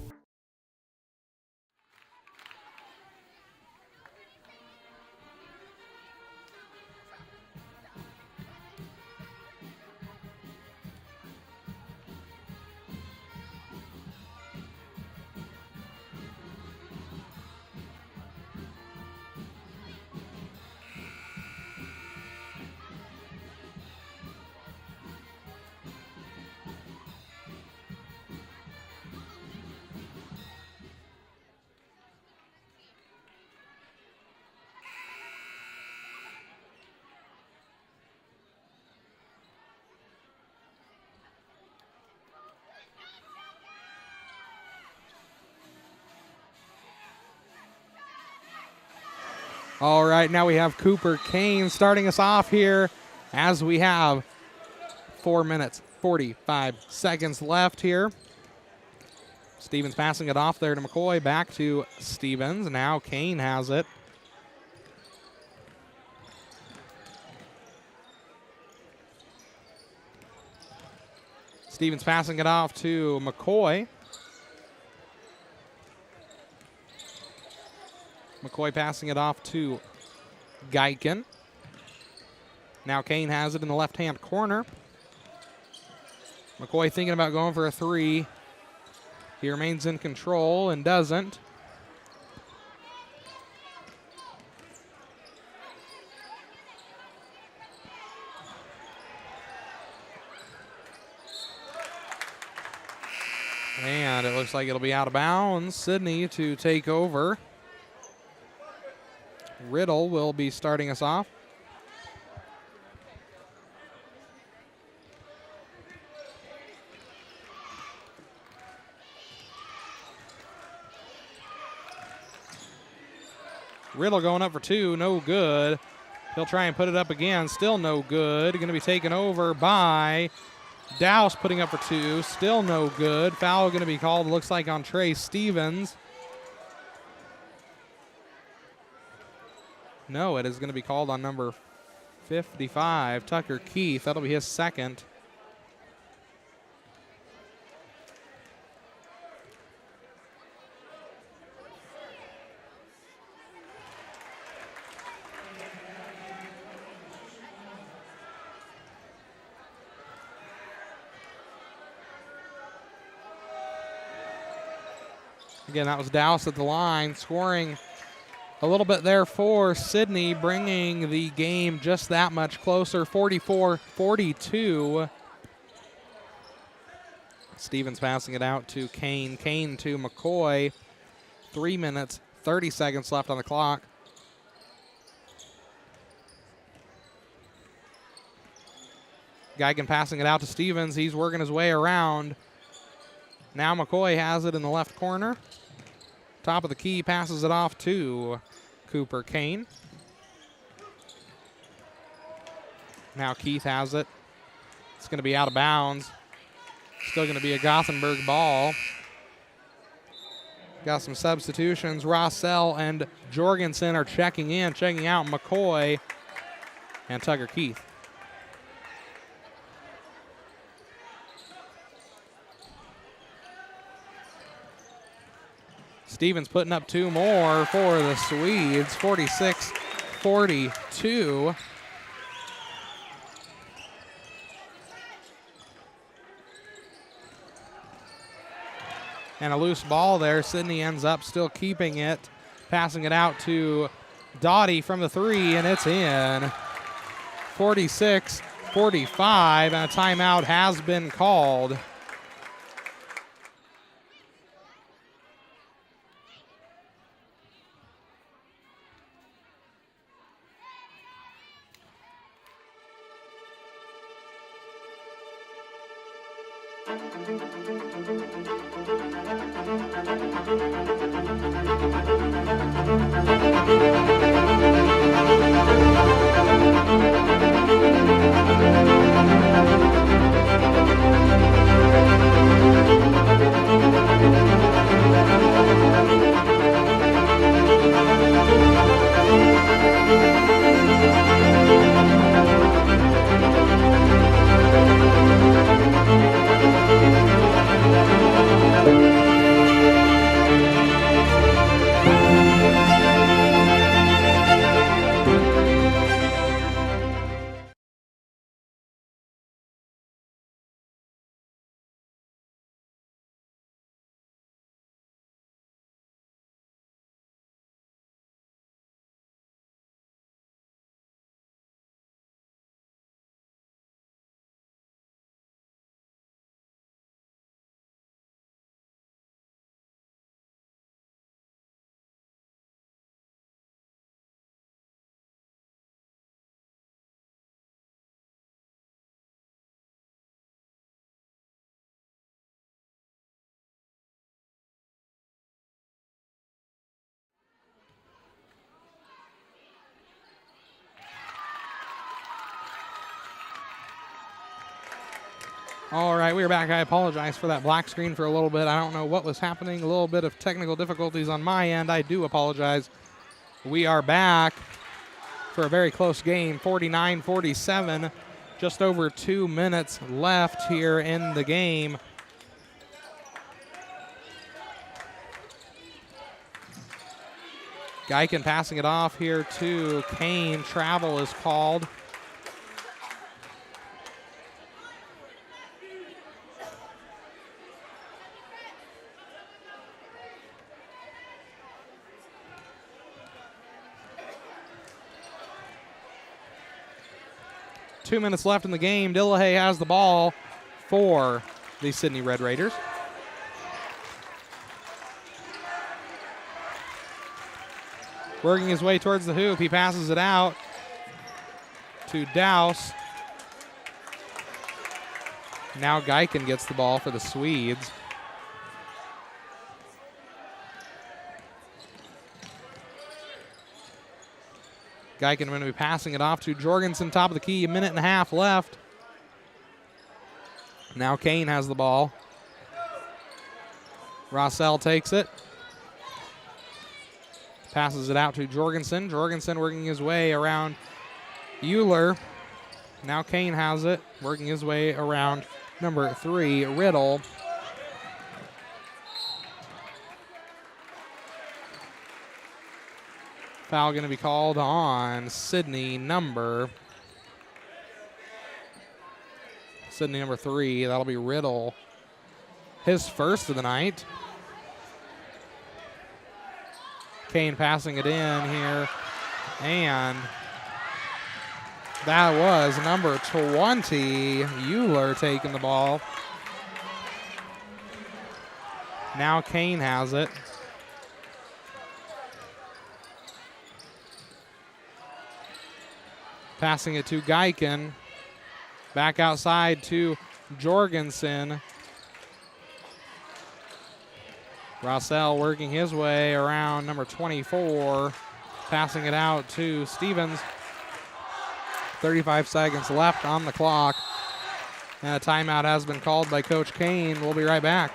All right, now we have Cooper Kane starting us off here as we have 4 minutes, 45 seconds left here. Stevens passing it off there to McCoy, back to Stevens. Now Kane has it. Stevens passing it off to McCoy. McCoy passing it off to Geiken. Now Kane has it in the left-hand corner. McCoy thinking about going for a three. He remains in control and doesn't. And it looks like it'll be out of bounds. Sidney to take over. Riddle will be starting us off. Riddle going up for two, no good. He'll try and put it up again, still no good. Going to be taken over by Douse, putting up for two, still no good. Foul going to be called, looks like, on Trey Stevens. No, it is going to be called on number 55, Tucker Keith. That'll be his second. Again, that was Douse at the line, scoring a little bit there for Sidney, bringing the game just that much closer, 44-42. Stevens passing it out to Kane. Kane to McCoy. 3 minutes, 30 seconds left on the clock. Geigen passing it out to Stevens. He's working his way around. Now McCoy has it in the left corner. Top of the key, passes it off to Cooper Kane. Now Keith has it. It's going to be out of bounds. Still going to be a Gothenburg ball. Got some substitutions. Rossell and Jorgensen are checking in, checking out McCoy and Tucker Keith. Stevens putting up two more for the Swedes, 46-42. And a loose ball there. Sidney ends up still keeping it, passing it out to Doughty from the three, and it's in. 46-45, and a timeout has been called. All right, we are back. I apologize for that black screen for a little bit. I don't know what was happening. A little bit of technical difficulties on my end. I do apologize. We are back for a very close game, 49-47. Just over 2 minutes left here in the game. Geiken passing it off here to Kane. Travel is called. Two minutes left in the game. Dillahay has the ball for the Sidney Red Raiders. Working his way towards the hoop. He passes it out to Douse. Now Geiken gets the ball for the Swedes. Geiken going to be passing it off to Jorgensen, top of the key, a minute and a half left. Now Kane has the ball. Rossell takes it. Passes it out to Jorgensen. Jorgensen working his way around Euler. Now Kane has it, working his way around number 3, Riddle. Foul going to be called on Sidney number 3. That'll be Riddle. His first of the night. Kane passing it in here. And that was number 20, Euler, taking the ball. Now Kane has it. Passing it to Geiken. Back outside to Jorgensen. Rossell working his way around number 24. Passing it out to Stevens. 35 seconds left on the clock. And a timeout has been called by Coach Kane. We'll be right back.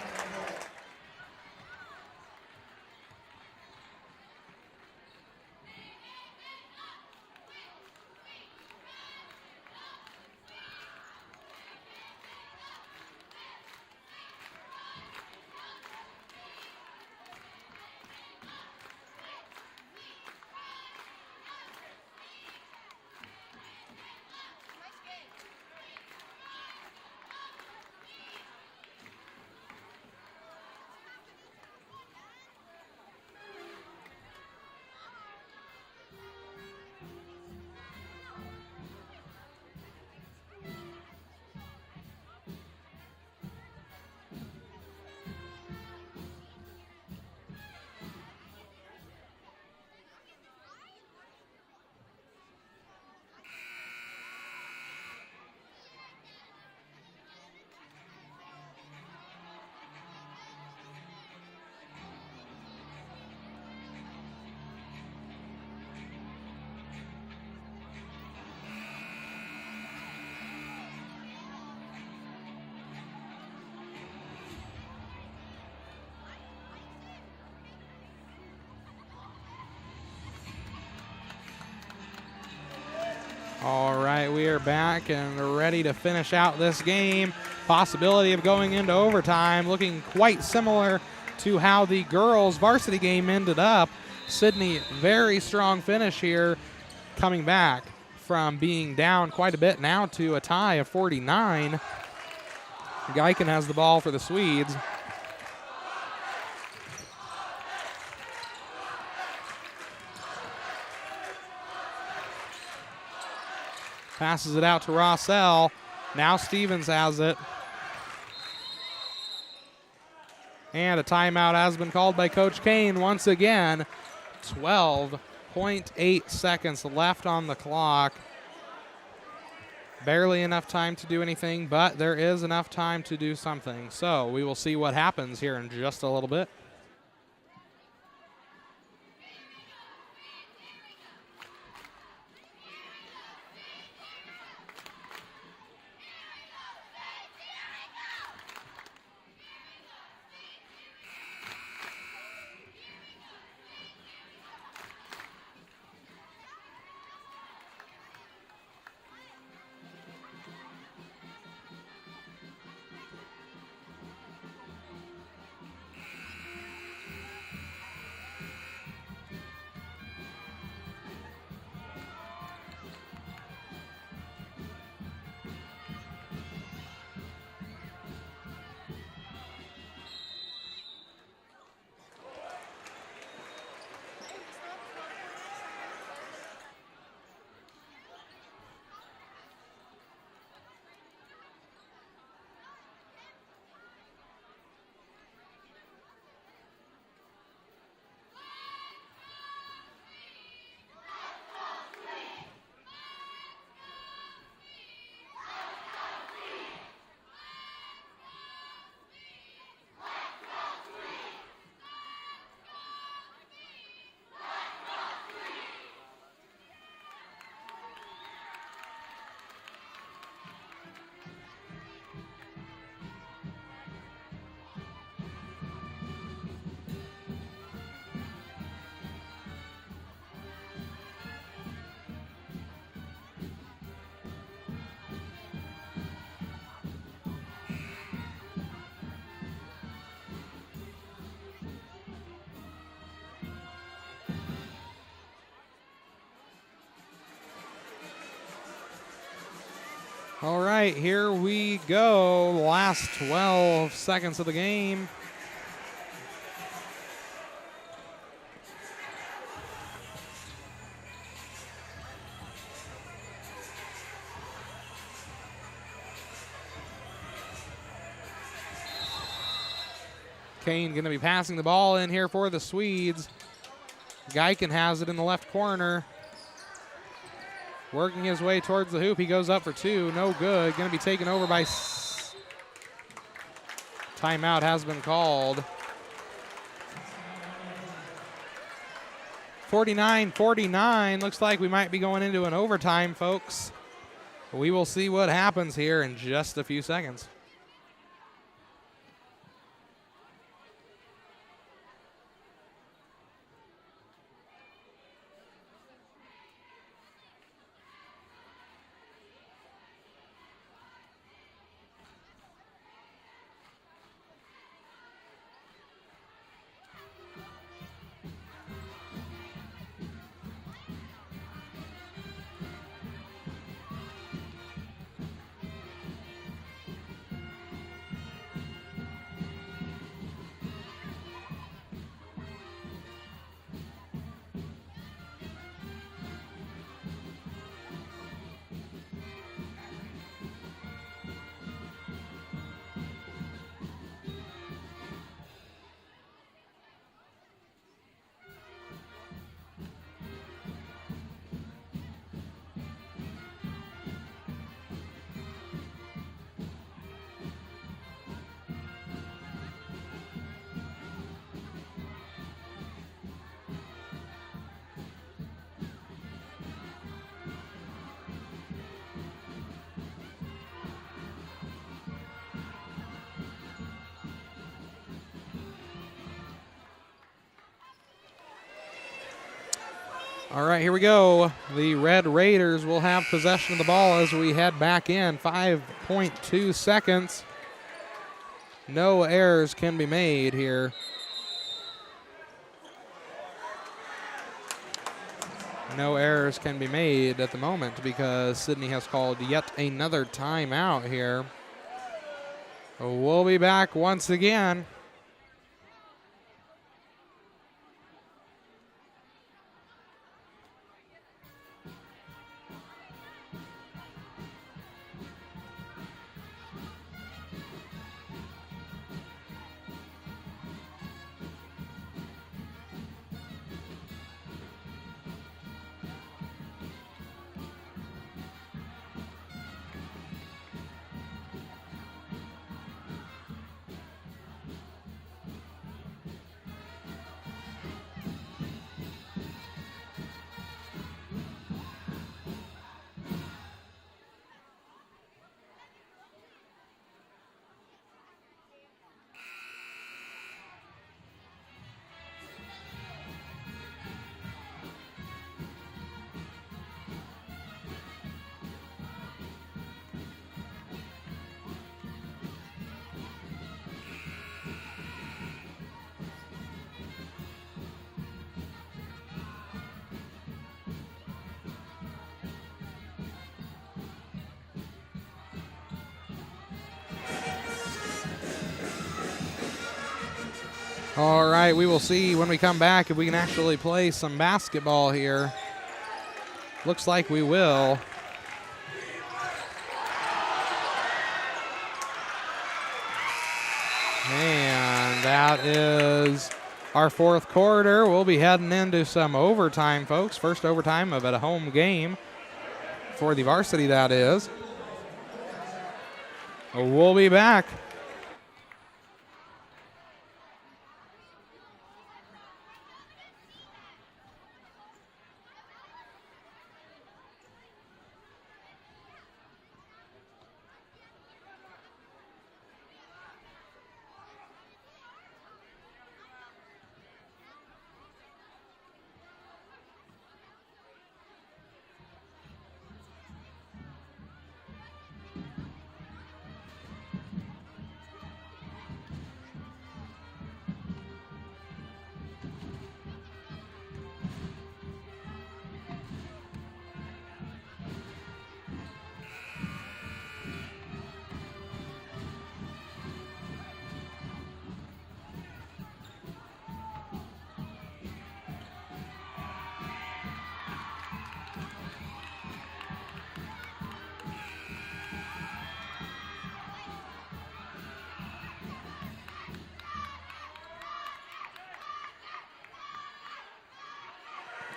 right, we are back and ready to finish out this game. Possibility of going into overtime, looking quite similar to how the girls' varsity game ended up. Sidney, very strong finish here, coming back from being down quite a bit now to a tie of 49. Geiken has the ball for the Swedes. Passes it out to Rossell. Now Stevens has it. And a timeout has been called by Coach Kane once again. 12.8 seconds left on the clock. Barely enough time to do anything, but there is enough time to do something. So we will see what happens here in just a little bit. All right, here we go. Last 12 seconds of the game. Kane going to be passing the ball in here for the Swedes. Geiken has it in the left corner. Working his way towards the hoop. He goes up for two. No good. Going to be taken over by... Timeout has been called. 49-49. Looks like we might be going into an overtime, folks. We will see what happens here in just a few seconds. All right, here we go. The Red Raiders will have possession of the ball as we head back in. 5.2 seconds. No errors can be made here. No errors can be made at the moment because Sidney has called yet another timeout here. We'll be back once again. All right, we will see when we come back if we can actually play some basketball here. Looks like we will. And that is our fourth quarter. We'll be heading into some overtime, folks. First overtime of a home game for the Varsity, that is. We'll be back.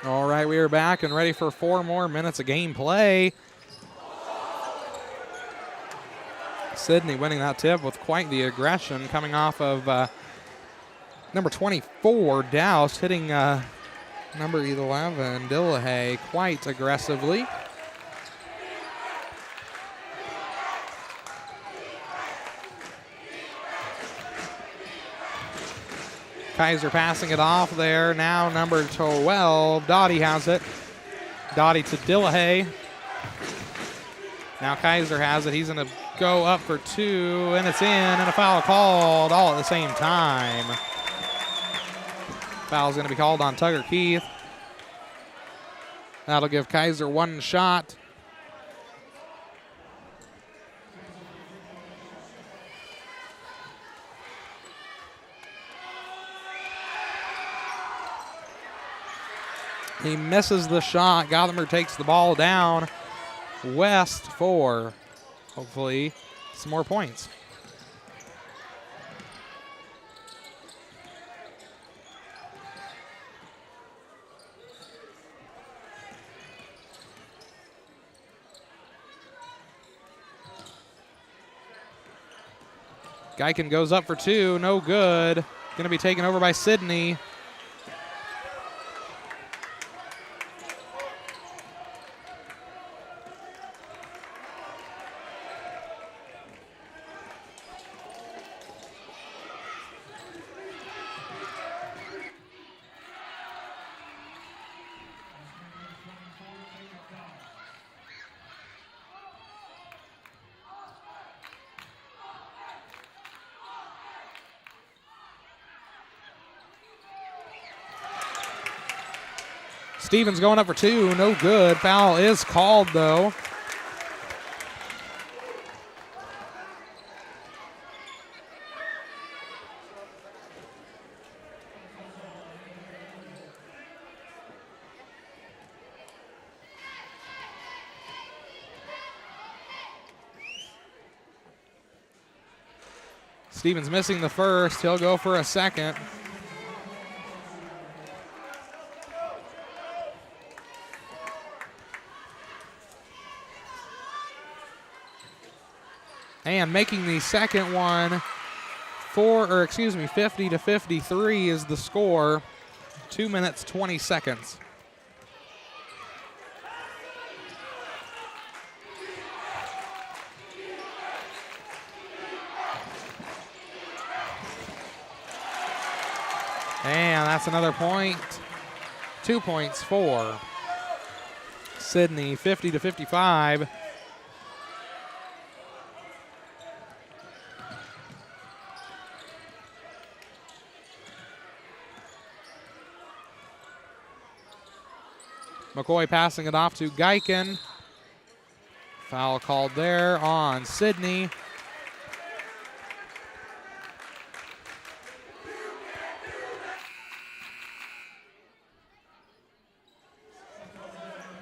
All right, we are back and ready for 4 more minutes of gameplay. Sidney winning that tip with quite the aggression coming off of number 24, Douse, hitting number 11, Dillahay, quite aggressively. Kaiser passing it off there. Now number 12, Dottie has it. Dottie to Dillahay. Now Kaiser has it. He's going to go up for 2, and it's in, and a foul called all at the same time. Foul's going to be called on Tugger Keith. That'll give Kaiser 1 shot. He misses the shot. Gothenburg takes the ball down. West for, hopefully, some more points. Geiken goes up for 2, no good. Going to be taken over by Sidney. Stevens going up for two, no good. Foul is called though. Stevens missing the first. He'll go for a second. And making the second one 50 to 53 is the score. 2 minutes, 20 seconds. And that's another point. 2 points for Sidney, 50 to 55. McCoy passing it off to Geiken. Foul called there on Sidney.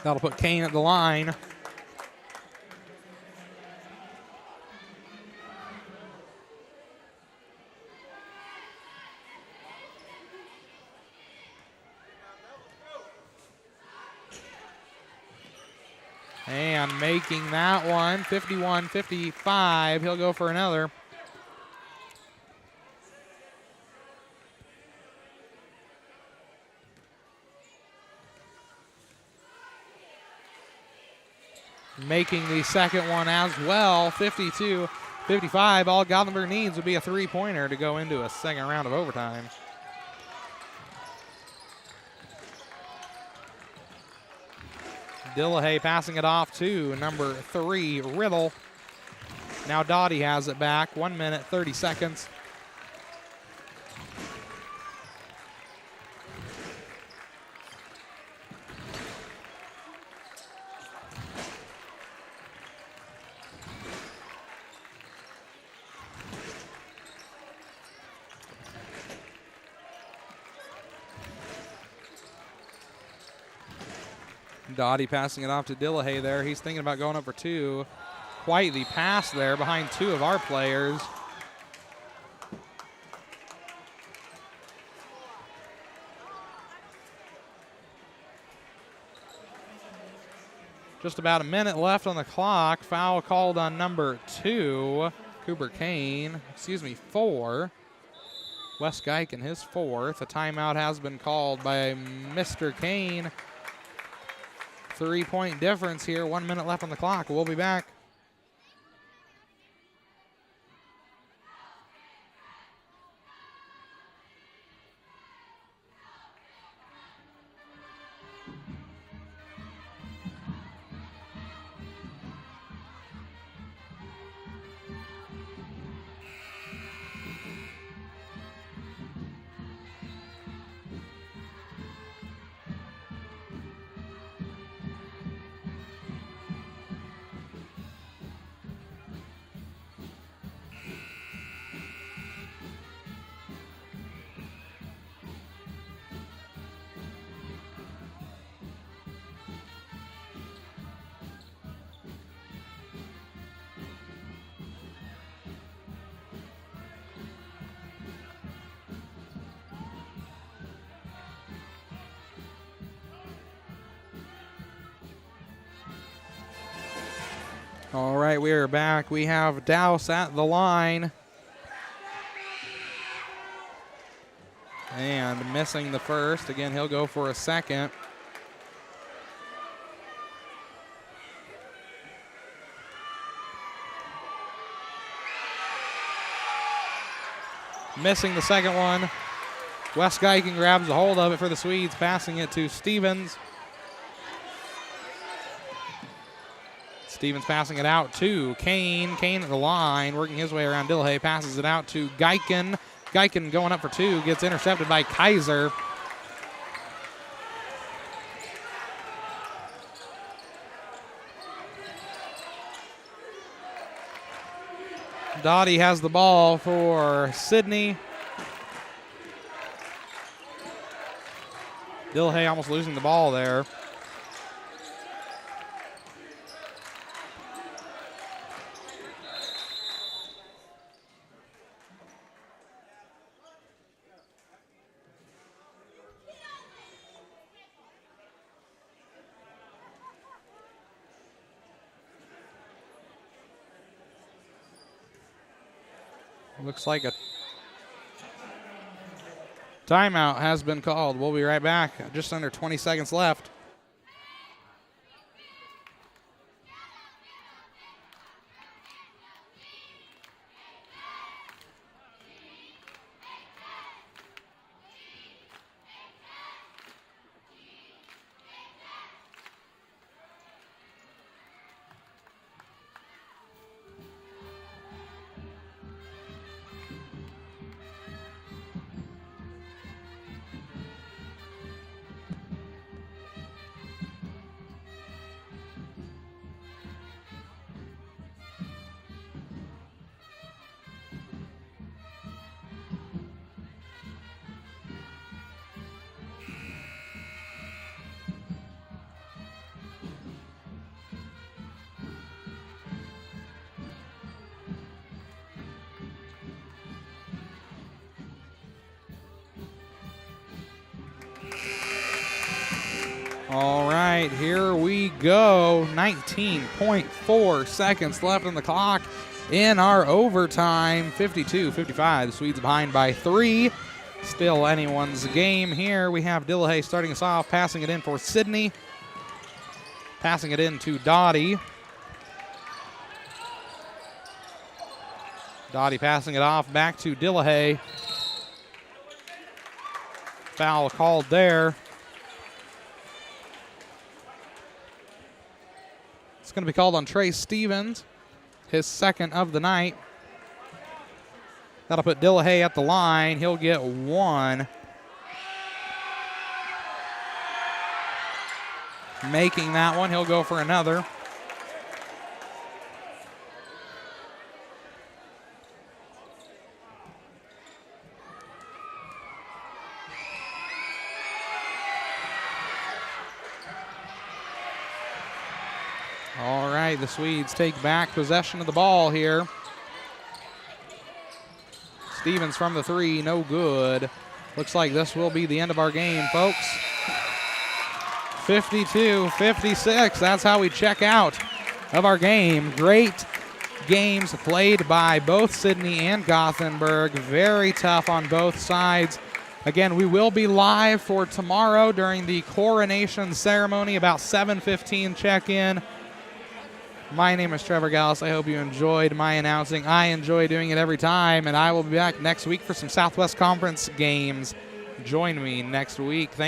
That'll put Kane at the line. And making that one 51-55. He'll go for another. Making the second one as well, 52-55. All Gothenburg needs would be a three-pointer to go into a second round of overtime. Dillahay passing it off to number 3, Riddle. Now Dottie has it back, 1 minute, 30 seconds. Dottie passing it off to Dillahay there. He's thinking about going up for two. Quite the pass there behind two of our players. Just about a minute left on the clock. Foul called on number 2, Cooper Kane. 4. Wes Geiken, his 4th. A timeout has been called by Mr. Kane. 3-point difference here. 1 minute left on the clock. We'll be back. All right, we are back. We have Douse at the line. And missing the first. Again, he'll go for a second. Missing the second one. Wes Geiken grabs a hold of it for the Swedes, passing it to Stevens. Stevens passing it out to Kane. Kane at the line, working his way around Dillahay, passes it out to Geiken. Geiken going up for two, gets intercepted by Kaiser. Dottie has the ball for Sidney. Dillhay almost losing the ball there. Looks like a timeout has been called. We'll be right back. Just under 20 seconds left. All right, here we go. 19.4 seconds left on the clock in our overtime. 52-55. The Swedes behind by 3. Still anyone's game here. We have Dillhay starting us off, passing it in for Sidney. Passing it in to Dottie. Dottie passing it off back to Dillhay. Foul called there. It's going to be called on Trey Stevens, his second of the night. That'll put Dillhay at the line. He'll get 1. Making that one, he'll go for another. All right, the Swedes take back possession of the ball here. Stevens from the 3, no good. Looks like this will be the end of our game, folks. 52-56, that's how we check out of our game. Great games played by both Sidney and Gothenburg. Very tough on both sides. Again, we will be live for tomorrow during the coronation ceremony, about 7:15 check-in. My name is Trevor Gallus. I hope you enjoyed my announcing. I enjoy doing it every time, and I will be back next week for some Southwest Conference games. Join me next week. Thank